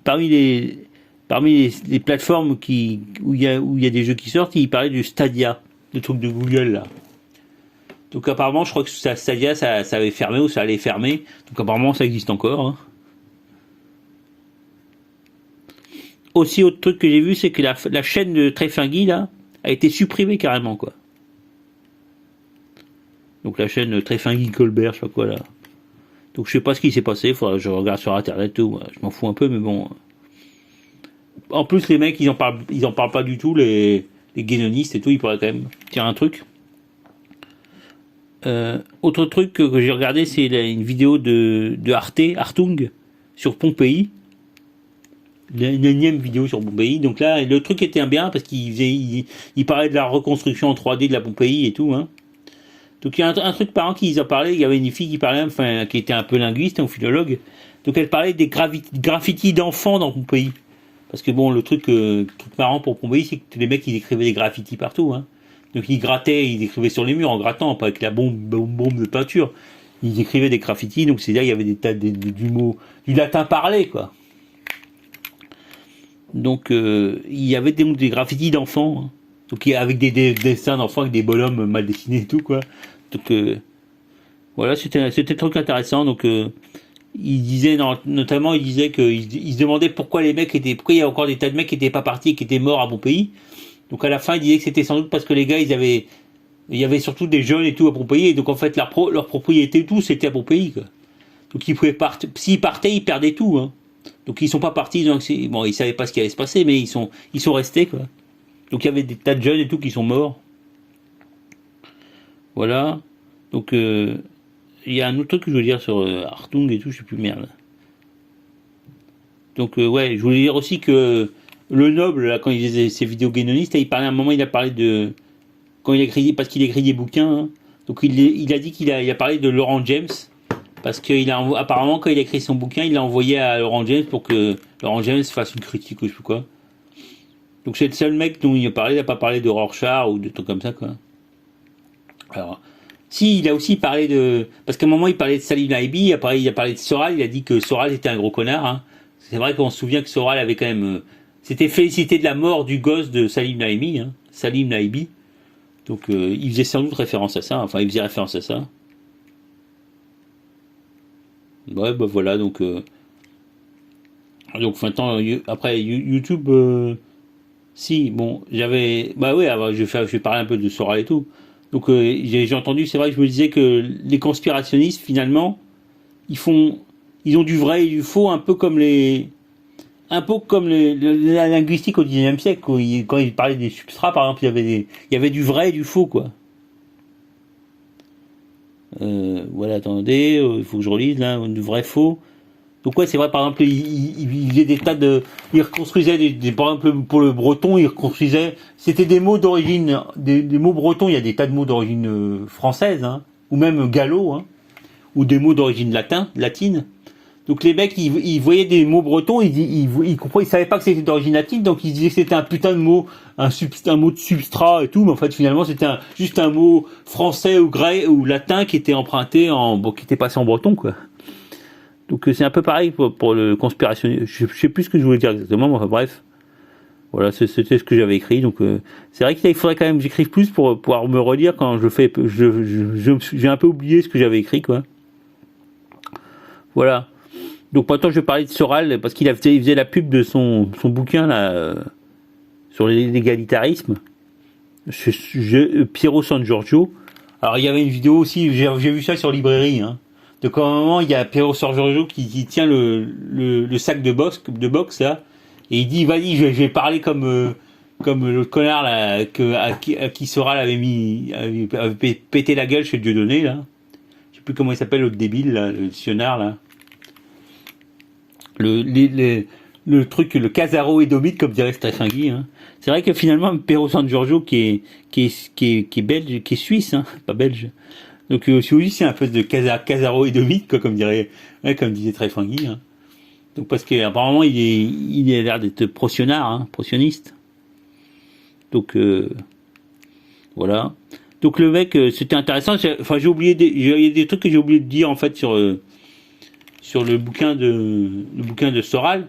parmi les plateformes où il y a des jeux qui sortent, il parlait du Stadia, le truc de Google là. Donc apparemment, je crois que Stadia ça avait fermé ou ça allait fermer. Donc apparemment, ça existe encore, hein. Aussi, autre truc que j'ai vu, c'est que la chaîne de Tréfingui là a été supprimée carrément, quoi. Donc la chaîne Tréfingui Colbert, je sais pas quoi là. Donc je sais pas ce qui s'est passé, faudra que je regarde sur internet tout, je m'en fous un peu, mais bon. En plus les mecs ils en parlent pas du tout, les guénonistes et tout, ils pourraient quand même dire un truc. Autre truc que j'ai regardé, c'est une vidéo de Hartung, sur Pompéi. Une énième vidéo sur Pompéi. Donc là, le truc était bien parce il parlait de la reconstruction en 3D de la Pompéi et tout. Hein. Donc il y a un truc par an qui en parlait. Il y avait une fille qui parlait, enfin, qui était un peu linguiste, ou philologue. Donc elle parlait des graffitis d'enfants dans Pompéi. Parce que bon, le truc marrant pour Pompéi, c'est que les mecs ils écrivaient des graffitis partout. Hein. Donc ils grattaient, ils écrivaient sur les murs en grattant, pas avec la bombe de peinture. Ils écrivaient des graffitis, donc c'est-à-dire il y avait des tas du latin parlé, quoi. Donc il y avait des graffitis d'enfants, hein. Donc avec des dessins d'enfants avec des bonhommes mal dessinés et tout, quoi. Donc voilà, c'était un truc intéressant. Donc il disait notamment, il disait qu'il se demandait pourquoi il y a encore des tas de mecs qui étaient pas partis et qui étaient morts à Pompéi. Donc à la fin, il disait que c'était sans doute parce que les gars, il y avait surtout des jeunes et tout à Pompéi, et donc en fait leur propriété et tout, c'était à Pompéi, quoi. Donc ils pouvaient s'ils partaient, ils perdaient tout, hein. Donc ils sont pas partis, donc bon, ils savaient pas ce qui allait se passer, mais ils sont restés, quoi. Donc il y avait des tas de jeunes et tout qui sont morts. Voilà. Donc il y a un autre truc que je veux dire sur Hartung et tout, je sais plus, merde. Donc ouais, je voulais dire aussi que le noble, là, quand il faisait ses vidéos guénonistes, il parlait à un moment, il a parlé de quand il a écrit, parce qu'il écrit des bouquins, hein. Donc il a dit qu'il a parlé de Laurent James, parce apparemment quand il a écrit son bouquin, il l'a envoyé à Laurent James pour que Laurent James fasse une critique ou je sais plus quoi. Donc c'est le seul mec dont il a parlé, il n'a pas parlé de Rorschach ou de trucs comme ça, quoi. Alors, si, il a aussi parlé parce qu'à un moment il parlait de Salim Naïbi, après il a parlé de Soral, il a dit que Soral était un gros connard, hein. C'est vrai qu'on se souvient que Soral avait quand même s'était félicité de la mort du gosse de Salim Naïbi, hein, Salim Naïbi. Donc il faisait sans doute référence à ça, enfin il faisait référence à ça. Ouais, bah voilà, donc maintenant après YouTube, si bon j'avais, bah ouais, je vais parler un peu de Soral et tout. Donc j'ai entendu, c'est vrai que je me disais que les conspirationnistes finalement ils ont du vrai et du faux, un peu comme la linguistique au XIXe siècle, quand ils parlaient des substrats, par exemple, il y avait du vrai et du faux, quoi. Voilà, attendez, il faut que je relise, là, du vrai faux. Donc ouais, c'est vrai, par exemple, il faisait des tas il reconstruisait par exemple, pour le breton, il reconstruisait, c'était des mots d'origine, des mots bretons, il y a des tas de mots d'origine française, hein, ou même gallo, hein, ou des mots d'origine latine. Donc les mecs, ils voyaient des mots bretons, ils comprenaient, ils savaient pas que c'était d'origine latine, donc ils disaient que c'était un putain de mot, un mot de substrat et tout, mais en fait finalement c'était juste un mot français ou grec ou latin qui était emprunté qui était passé en breton, quoi. Donc c'est un peu pareil pour le conspirationnisme. Je sais plus ce que je voulais dire exactement, mais enfin bref. Voilà, c'était ce que j'avais écrit. Donc c'est vrai qu'il faudrait quand même que j'écrive plus pour pouvoir me relire quand je fais. J'ai un peu oublié ce que j'avais écrit, quoi. Voilà. Donc maintenant je vais parler de Soral parce il faisait la pub de son bouquin là sur l'égalitarisme. Piero San Giorgio. Alors il y avait une vidéo aussi, j'ai vu ça sur Librairie, hein. Donc à un moment il y a Piero San Giorgio qui tient le sac de boxe là, et il dit vas-y je vais parler comme le connard là à qui Soral avait pété la gueule chez Dieudonné là. Je sais plus comment il s'appelle l'autre débile là, le sionard là. Le truc, le Casaro édomite, comme dirait Stéphane Guy, hein. C'est vrai que finalement, Piero San Giorgio, qui est belge, qui est suisse, hein, pas belge. Donc, aussi, c'est un peu de Casaro édomite, quoi, comme disait Stéphane Guy, hein. Donc, parce que, apparemment, il a l'air d'être pro-sioniste. Donc, voilà. Donc, le mec, c'était intéressant. J'ai oublié il y a des trucs que j'ai oublié de dire, en fait, sur le bouquin de Soral.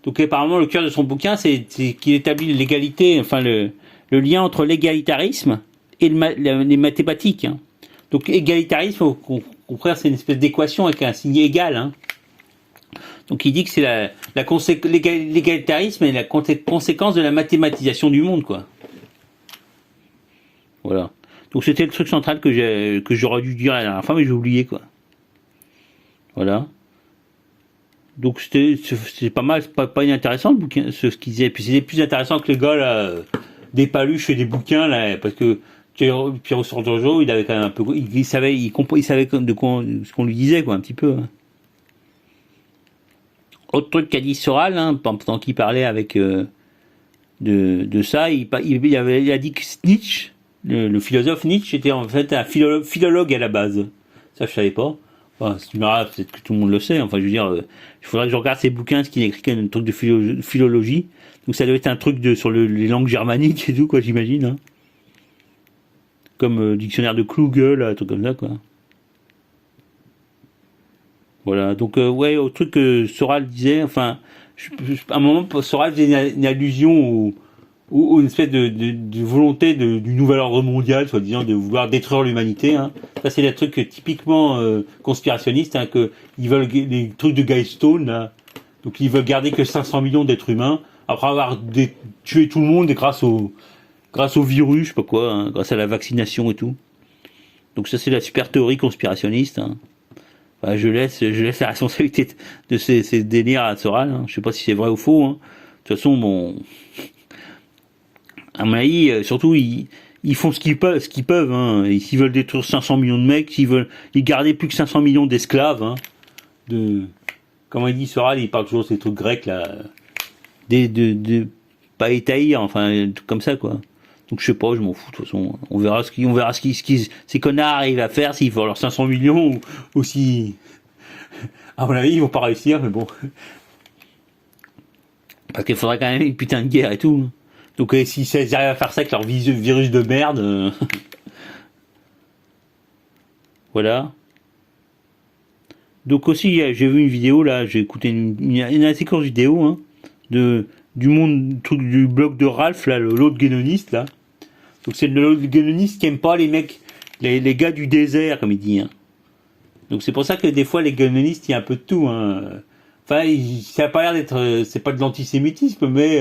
Donc apparemment le cœur de son bouquin c'est qu'il établit l'égalité, enfin le lien entre l'égalitarisme et les mathématiques, hein. Donc égalitarisme, au contraire, c'est une espèce d'équation avec un signe égal, hein. Donc il dit que c'est l'égalitarisme est la conséquence de la mathématisation du monde, quoi. Voilà. Donc c'était le truc central que j'aurais dû dire la dernière fois, mais j'ai oublié, quoi. Voilà. Donc c'est pas mal, c'est pas inintéressant le bouquin, ce qu'il disait. Puis c'était plus intéressant que le gars là, des paluches et des bouquins là, parce que Pierre Sordojo, il avait quand même un peu, il savait, il savait de quoi, ce qu'on lui disait quoi, un petit peu. Hein. Autre truc qu'a dit Soral, hein, pendant qu'il parlait avec de ça, il a dit que Nietzsche, le philosophe Nietzsche, était en fait un philologue à la base. Ça je savais pas. Enfin, c'est peut-être que tout le monde le sait. Enfin, je veux dire, il faudrait que je regarde ses bouquins, ce qu'il écrit comme un truc de philologie. Donc ça doit être un truc sur les langues germaniques et tout, quoi, j'imagine. Hein. Comme dictionnaire de Kluge, là, un truc comme ça, quoi. Voilà. Donc ouais, au truc que Soral disait, enfin, à un moment, Soral faisait une allusion ou une espèce de volonté du nouvel ordre mondial, soi-disant, de vouloir détruire l'humanité. Hein. Ça, c'est des trucs typiquement conspirationnistes, hein, que ils veulent les trucs de Guidestone, là. Donc ils veulent garder que 500 millions d'êtres humains après avoir tué tout le monde grâce au virus, je sais pas quoi, hein, grâce à la vaccination et tout. Donc ça, c'est la super théorie conspirationniste. Hein. Enfin, je laisse la responsabilité de ces délires à Soral. Hein. Je sais pas si c'est vrai ou faux. Hein. De toute façon, bon. À mon avis, surtout, ils font ce qu'ils peuvent. Hein. Et s'ils veulent détruire 500 millions de mecs, s'ils veulent garder plus que 500 millions d'esclaves, hein, comment il dit Soral, il parle toujours de ces trucs grecs là, de pas étaillir, enfin, comme ça quoi. Donc je sais pas, je m'en fous de toute façon. On verra ce ces connards arrivent à faire, s'ils font leurs 500 millions ou si, à mon avis, ils vont pas réussir, mais bon, parce qu'il faudrait quand même une putain de guerre et tout. Hein. Donc si ils arrivent à faire ça avec leur virus de merde, voilà. Donc aussi, j'ai vu une vidéo là, j'ai écouté une assez courte vidéo hein, du monde, truc du blog de Ralph là, l'autre guénoniste là. Donc c'est l'autre guénoniste qui aime pas les mecs, les gars du désert comme il dit. Hein. Donc c'est pour ça que des fois les guénonistes il y a un peu de tout. Hein. Enfin, ça a pas l'air d'être, c'est pas de l'antisémitisme, mais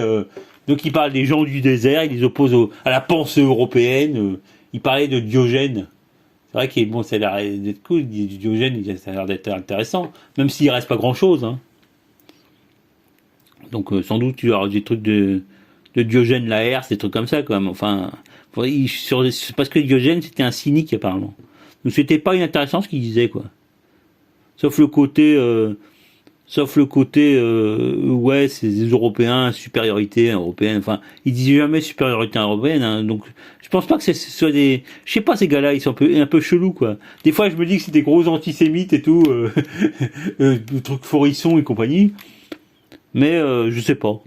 donc il parle des gens du désert, il les oppose à la pensée européenne. Il parlait de Diogène. C'est vrai qu'il bon, ça a l'air d'être cool. Diogène, ça a l'air d'être intéressant, même s'il reste pas grand chose. Hein. Donc sans doute il y aura des trucs de Diogène Laërce, des trucs comme ça quand même. Enfin, parce que Diogène c'était un cynique apparemment. Donc c'était pas inintéressant ce qu'il disait quoi. Sauf le côté ouais, c'est des Européens, supériorité européenne. Enfin, ils disent jamais supériorité européenne. Hein, donc, je pense pas que ce soit des. Je sais pas, ces gars-là, ils sont un peu chelous, quoi. Des fois, je me dis que c'est des gros antisémites et tout, le truc Forisson et compagnie. Mais je sais pas.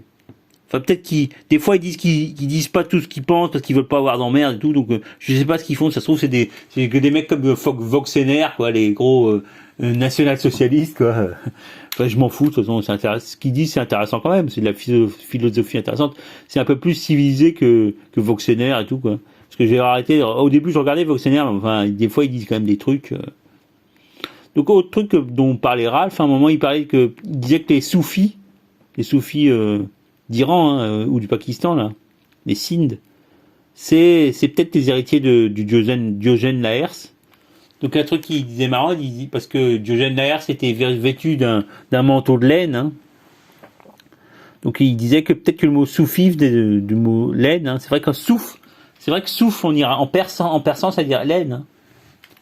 Enfin, peut-être des fois, ils disent qu'ils disent pas tout ce qu'ils pensent parce qu'ils veulent pas avoir d'emmerde et tout. Donc, je sais pas ce qu'ils font. Ça se trouve, c'est que des mecs comme Voxener, quoi, les gros national-socialistes, quoi. Enfin, je m'en fous, de toute façon, ce qu'ils disent, c'est intéressant quand même, c'est de la philosophie intéressante. C'est un peu plus civilisé que Voxener et tout, quoi. Parce que j'ai arrêté, au début, je regardais Voxener, mais enfin, des fois, ils disent quand même des trucs. Donc, autre truc dont parlait Ralph, à un moment, il disait que les soufis d'Iran, hein, ou du Pakistan, là, les Sindh, c'est peut-être les héritiers du Diogène Laërce. Donc un truc qui disait marrant, parce que Diogène Laërce était vêtu d'un manteau de laine. Hein. Donc il disait que peut-être que le mot soufi venait du mot laine. Hein. C'est vrai que souf en persan ça veut dire laine. Hein.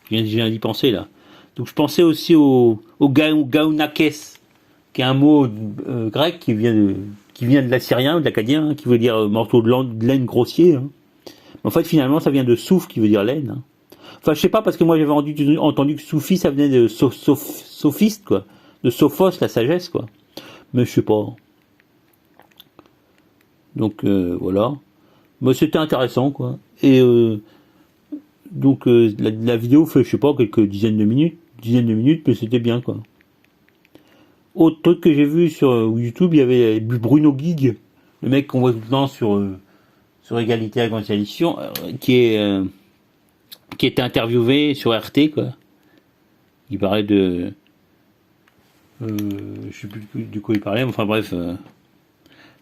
Je viens d'y penser là. Donc je pensais aussi au gaunakes, qui est un mot grec qui vient de l'assyrien ou de l'acadien, hein, qui veut dire manteau de laine grossier. Hein. En fait finalement ça vient de souf qui veut dire laine. Hein. Enfin, je sais pas, parce que moi j'avais entendu que soufi ça venait de sophiste, quoi. De sophos, la sagesse, quoi. Mais je sais pas. Donc voilà. Mais c'était intéressant, quoi. Et donc la vidéo fait, je sais pas, quelques dizaines de minutes, mais c'était bien, quoi. Autre truc que j'ai vu sur YouTube, il y avait Bruno Guig, le mec qu'on voit tout le temps sur Égalité à Grande Édition, qui était interviewé sur RT, quoi. Il parlait de... je sais plus du quoi il parlait, mais enfin bref.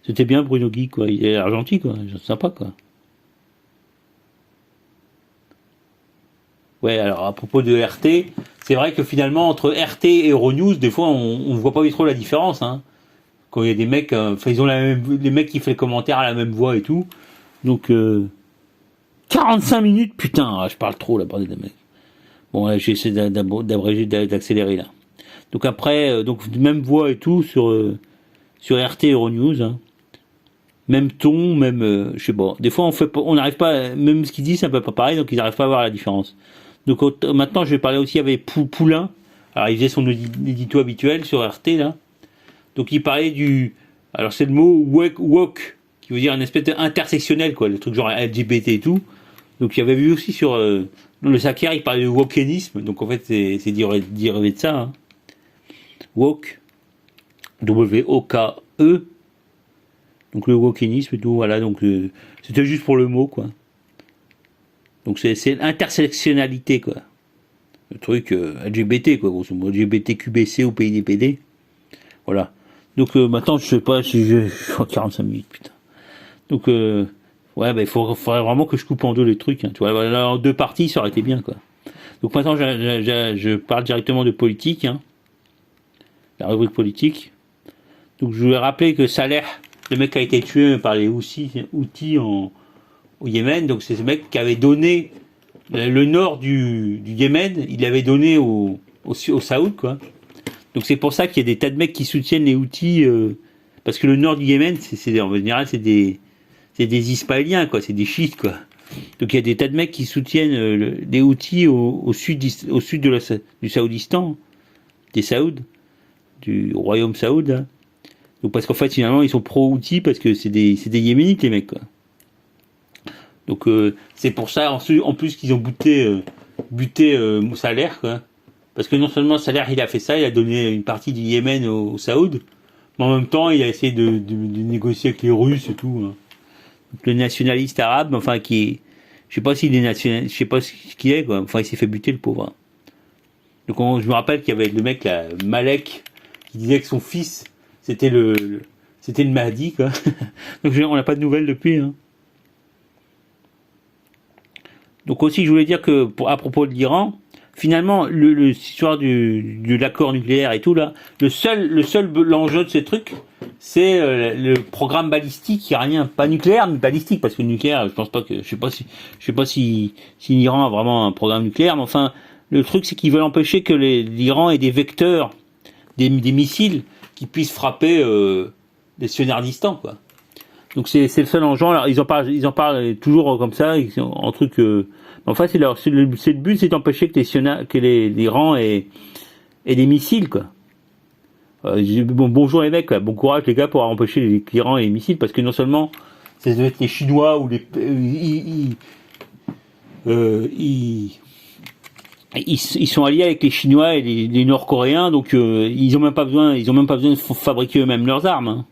C'était bien Bruno Guy, quoi. Il est gentil, quoi. Sympa, quoi. Ouais, alors à propos de RT, c'est vrai que finalement entre RT et Euronews, des fois on voit pas trop la différence. Hein. Quand il y a des mecs, ils ont les mecs qui font les commentaires à la même voix et tout. Donc 45 minutes, putain, je parle trop là, bordel des mecs. Bon, là, j'essaie d'abréger, d'accélérer là. Donc après, donc même voix et tout sur RT Euronews. Hein. Même ton, même, je sais pas. Des fois, on n'arrive pas, même ce qu'ils disent, c'est un peu pas pareil, donc ils n'arrivent pas à voir la différence. Donc maintenant, je vais parler aussi avec Poulain. Alors, il faisait son édito habituel sur RT là. Donc, il parlait alors c'est le mot woke, qui veut dire une espèce d'intersectionnel, quoi, le truc genre LGBT et tout. Donc, il y avait vu aussi sur le Saker, il parlait de wokeisme. Donc, en fait, c'est dérivé de ça. Hein. Woke, W-O-K-E. Donc le wokeisme et tout, voilà, donc c'était juste pour le mot, quoi. Donc c'est l'intersectionnalité, quoi. Le truc LGBT, quoi, grosso modo, LGBTQBC ou PIDPD. Voilà. Donc maintenant, je sais pas si je 45 minutes, putain. Donc, ouais, il faudrait vraiment que je coupe en deux les trucs, hein, tu vois. Voilà, en deux parties, ça aurait été bien, quoi. Donc maintenant, je parle directement de politique, hein. La rubrique politique. Donc je voulais rappeler que Saleh, le mec qui a été tué par les Houthis au Yémen, donc c'est ce mec qui avait donné le nord du Yémen, il l'avait donné au Saoud, quoi. Donc c'est pour ça qu'il y a des tas de mecs qui soutiennent les Houthis, parce que le nord du Yémen, en général, c'est des Israéliens, quoi, c'est des chiites, quoi. Donc il y a des tas de mecs qui soutiennent les Houthis au sud du Saoudistan, des Saouds, du royaume Saoud, hein. Donc parce qu'en fait finalement ils sont pro-outils parce que c'est des Yéménites les mecs, quoi. Donc c'est pour ça en plus qu'ils ont buté Saleh, quoi. Parce que non seulement Saleh il a fait ça, il a donné une partie du Yémen au Saoud, mais en même temps il a essayé de négocier avec les Russes et tout. Hein. Donc, le nationaliste arabe, enfin je sais pas s'il est nationaliste, je sais pas ce qu'il est, quoi. Enfin il s'est fait buter le pauvre. Hein. Donc je me rappelle qu'il y avait le mec là, Malek, qui disait que son fils c'était le Mahdi, quoi. Donc on n'a pas de nouvelles depuis. Hein. Donc aussi, je voulais dire que à propos de l'Iran, finalement, l'histoire de l'accord nucléaire et tout là, le seul l'enjeu de ces trucs, c'est le programme balistique iranien, pas nucléaire mais balistique, parce que nucléaire, je sais pas si l'Iran a vraiment un programme nucléaire, mais enfin, le truc c'est qu'ils veulent empêcher que l'Iran ait des vecteurs, des missiles qui puissent frapper des sionardistans, quoi. Donc c'est le seul enjeu. Alors ils en parlent toujours comme ça, en truc. En fait, c'est le but, c'est d'empêcher que l'Iran ait des missiles, quoi. Bonjour les mecs, quoi. Bon courage les gars pour empêcher l'Iran et les missiles, parce que non seulement ça doit être les Chinois ou ils sont alliés avec les Chinois et les Nord-Coréens, donc ils ont même pas besoin de fabriquer eux-mêmes leurs armes. Hein.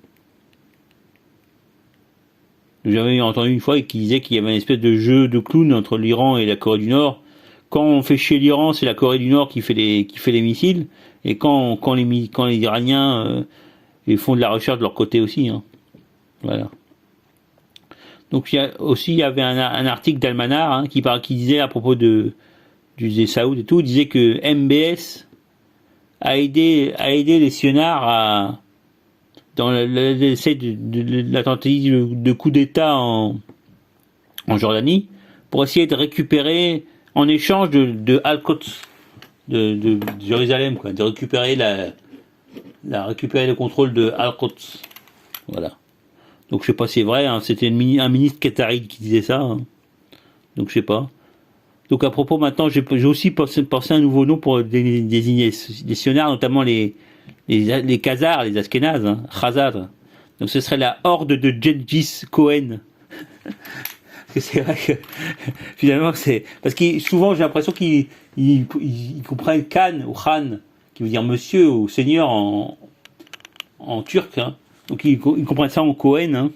J'avais entendu une fois qui disait qu'il y avait une espèce de jeu de clown entre l'Iran et la Corée du Nord. Quand on fait chier l'Iran, c'est la Corée du Nord qui fait les missiles, et quand les Iraniens ils font de la recherche de leur côté aussi. Hein. Voilà. Donc il y avait un article d'Almanar, hein, qui disait à propos des Saouds et tout, il disait que MBS a aidé les sionards dans l'essai de la tentative de coup d'État en Jordanie, pour essayer de récupérer, en échange de Al-Quds, de Jérusalem, quoi, de récupérer récupérer le contrôle de Al-Quds. Voilà. Donc je sais pas si c'est vrai, hein, c'était un ministre qatari qui disait ça. Hein. Donc je sais pas. Donc à propos maintenant, j'ai aussi pensé à un nouveau nom pour désigner les sionards, notamment les Khazars, les Ashkénazes, hein, Khazars. Donc ce serait la horde de Gengis Cohen. Parce que c'est vrai que finalement c'est parce que souvent j'ai l'impression qu'ils comprennent Khan ou Khan, qui veut dire monsieur ou seigneur en turc. Hein. Donc ils comprennent ça en Cohen. Hein.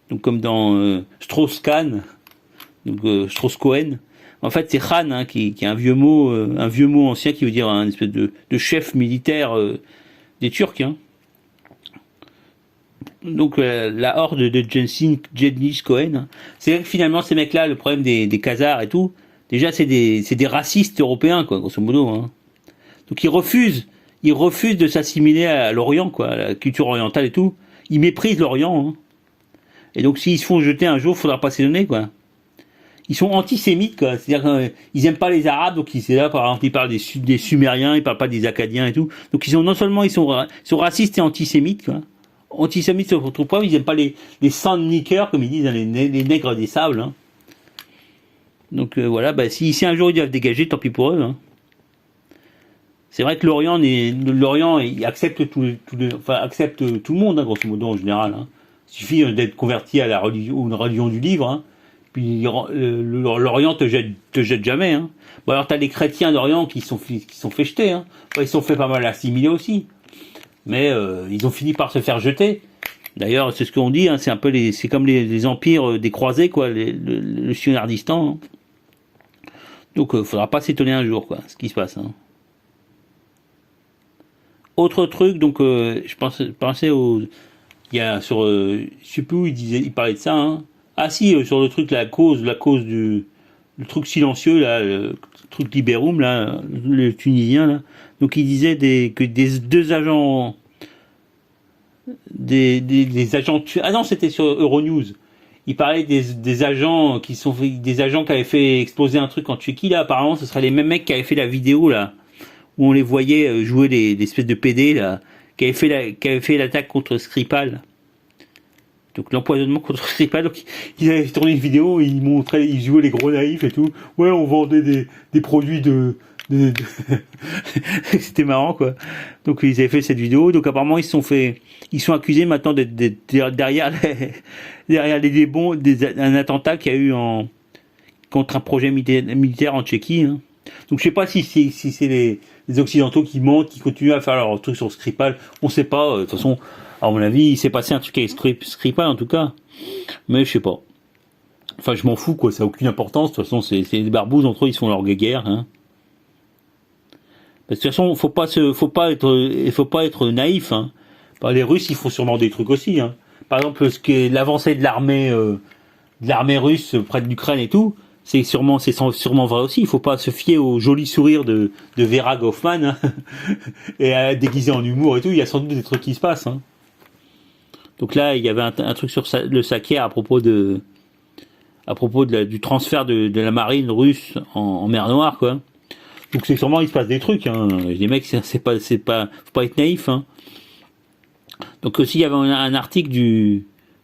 Donc comme dans Strauss-Kahn, donc Strauss-Cohen. En fait, c'est Khan, hein, qui est un vieux mot ancien qui veut dire un espèce de chef militaire des Turcs. Hein. Donc la horde de Gengis Cohen, hein. C'est vrai que finalement ces mecs-là, le problème des Khazars et tout, déjà c'est des racistes européens, quoi, grosso modo. Hein. Donc ils refusent de s'assimiler à l'Orient, quoi, à la culture orientale et tout. Ils méprisent l'Orient. Hein. Et donc s'ils se font jeter un jour, faudra pas s'étonner, quoi. Ils sont antisémites, quoi. C'est-à-dire qu'ils aiment pas les Arabes, donc c'est là, par exemple, ils parlent des Sumériens, ils parlent pas des Akkadiens et tout. Donc non seulement ils sont racistes et antisémites, quoi. Antisémites sur votre point, ils aiment pas les sandnickers, comme ils disent, hein, les nègres des sables. Hein. Donc voilà, bah, si un jour ils doivent dégager, tant pis pour eux. Hein. C'est vrai que l'Orient il accepte accepte tout le monde, hein, grosso modo en général. Hein. Il suffit d'être converti à la religion, une religion du livre. Hein. Puis l'Orient te jette jamais. Hein. Bon alors t'as les chrétiens d'Orient qui sont fait jeter. Hein. Bon, ils sont fait pas mal assimiler aussi, mais ils ont fini par se faire jeter. D'ailleurs c'est ce qu'on dit. Hein, c'est comme les empires des croisés, quoi, le Sunardistan. Hein. Donc faudra pas s'étonner un jour, quoi, ce qui se passe. Hein. Autre truc, donc je pensais il y a sur je sais plus où il parlait de ça. Hein. Ah si, sur le truc, la cause le truc silencieux là, le truc Libérum là, le Tunisien là. Donc il disait que des deux agents, des agents. Ah non, c'était sur Euronews. Il parlait des agents des agents qui avaient fait exploser un truc en Tchéquie là. Apparemment, ce seraient les mêmes mecs qui avaient fait la vidéo là, où on les voyait jouer des espèces de PD là, qui avaient fait l'attaque contre Skripal. Donc l'empoisonnement contre Skripal, donc ils avaient tourné une vidéo et ils jouaient les gros naïfs et tout. Ouais, on vendait des produits de... C'était marrant, quoi. Donc ils avaient fait cette vidéo. Donc apparemment ils sont accusés maintenant d'être derrière un attentat qu'il y a eu contre un projet militaire en Tchéquie. Hein. Donc je sais pas si c'est les Occidentaux qui mentent, qui continuent à faire leur truc sur Skripal. On sait pas. De toute façon, à mon avis, il s'est passé un truc avec Skripal en tout cas. Mais je sais pas. Enfin, je m'en fous, quoi. Ça n'a aucune importance. De toute façon, c'est des barbouzes entre eux, ils se font leur guerre. Hein. Parce que de toute façon, faut pas être naïf. Hein. Les Russes, ils font sûrement des trucs aussi. Hein. Par exemple, l'avancée de l'armée russe près de l'Ukraine et tout. C'est sûrement vrai aussi. Il faut pas se fier au joli sourire de Vera Goffman hein, et à déguiser en humour et tout. Il y a sans doute des trucs qui se passent. Hein. Donc là, il y avait un truc sur le Saker à propos du transfert de la marine russe en mer Noire, quoi. Donc c'est sûrement il se passe des trucs. Hein. Les mecs, faut pas être naïf. Hein. Donc aussi, il y avait un article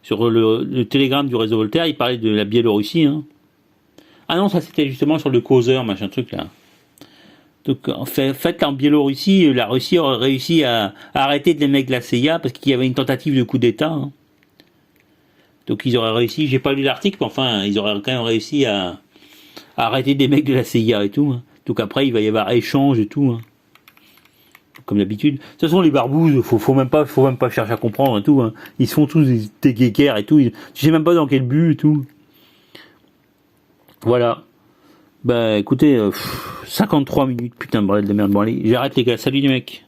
sur le télégramme du réseau Voltaire. Il parlait de la Biélorussie. Hein. Ah non, ça c'était justement sur le causeur, machin truc là. Donc en fait, en Biélorussie, la Russie aurait réussi à arrêter des mecs de la CIA parce qu'il y avait une tentative de coup d'État. Hein. Donc ils auraient réussi, j'ai pas lu l'article, mais enfin, ils auraient quand même réussi à arrêter des mecs de la CIA et tout. Hein. Donc après, il va y avoir échange et tout. Hein. Comme d'habitude. De toute façon, les barbouzes, faut même pas chercher à comprendre et tout. Hein. Ils se font tous des guéguerres et tout. Tu sais même pas dans quel but et tout. Voilà. Bah écoutez, 53 minutes, putain de bordel de merde. Bon allez, j'arrête les gars, salut les mecs.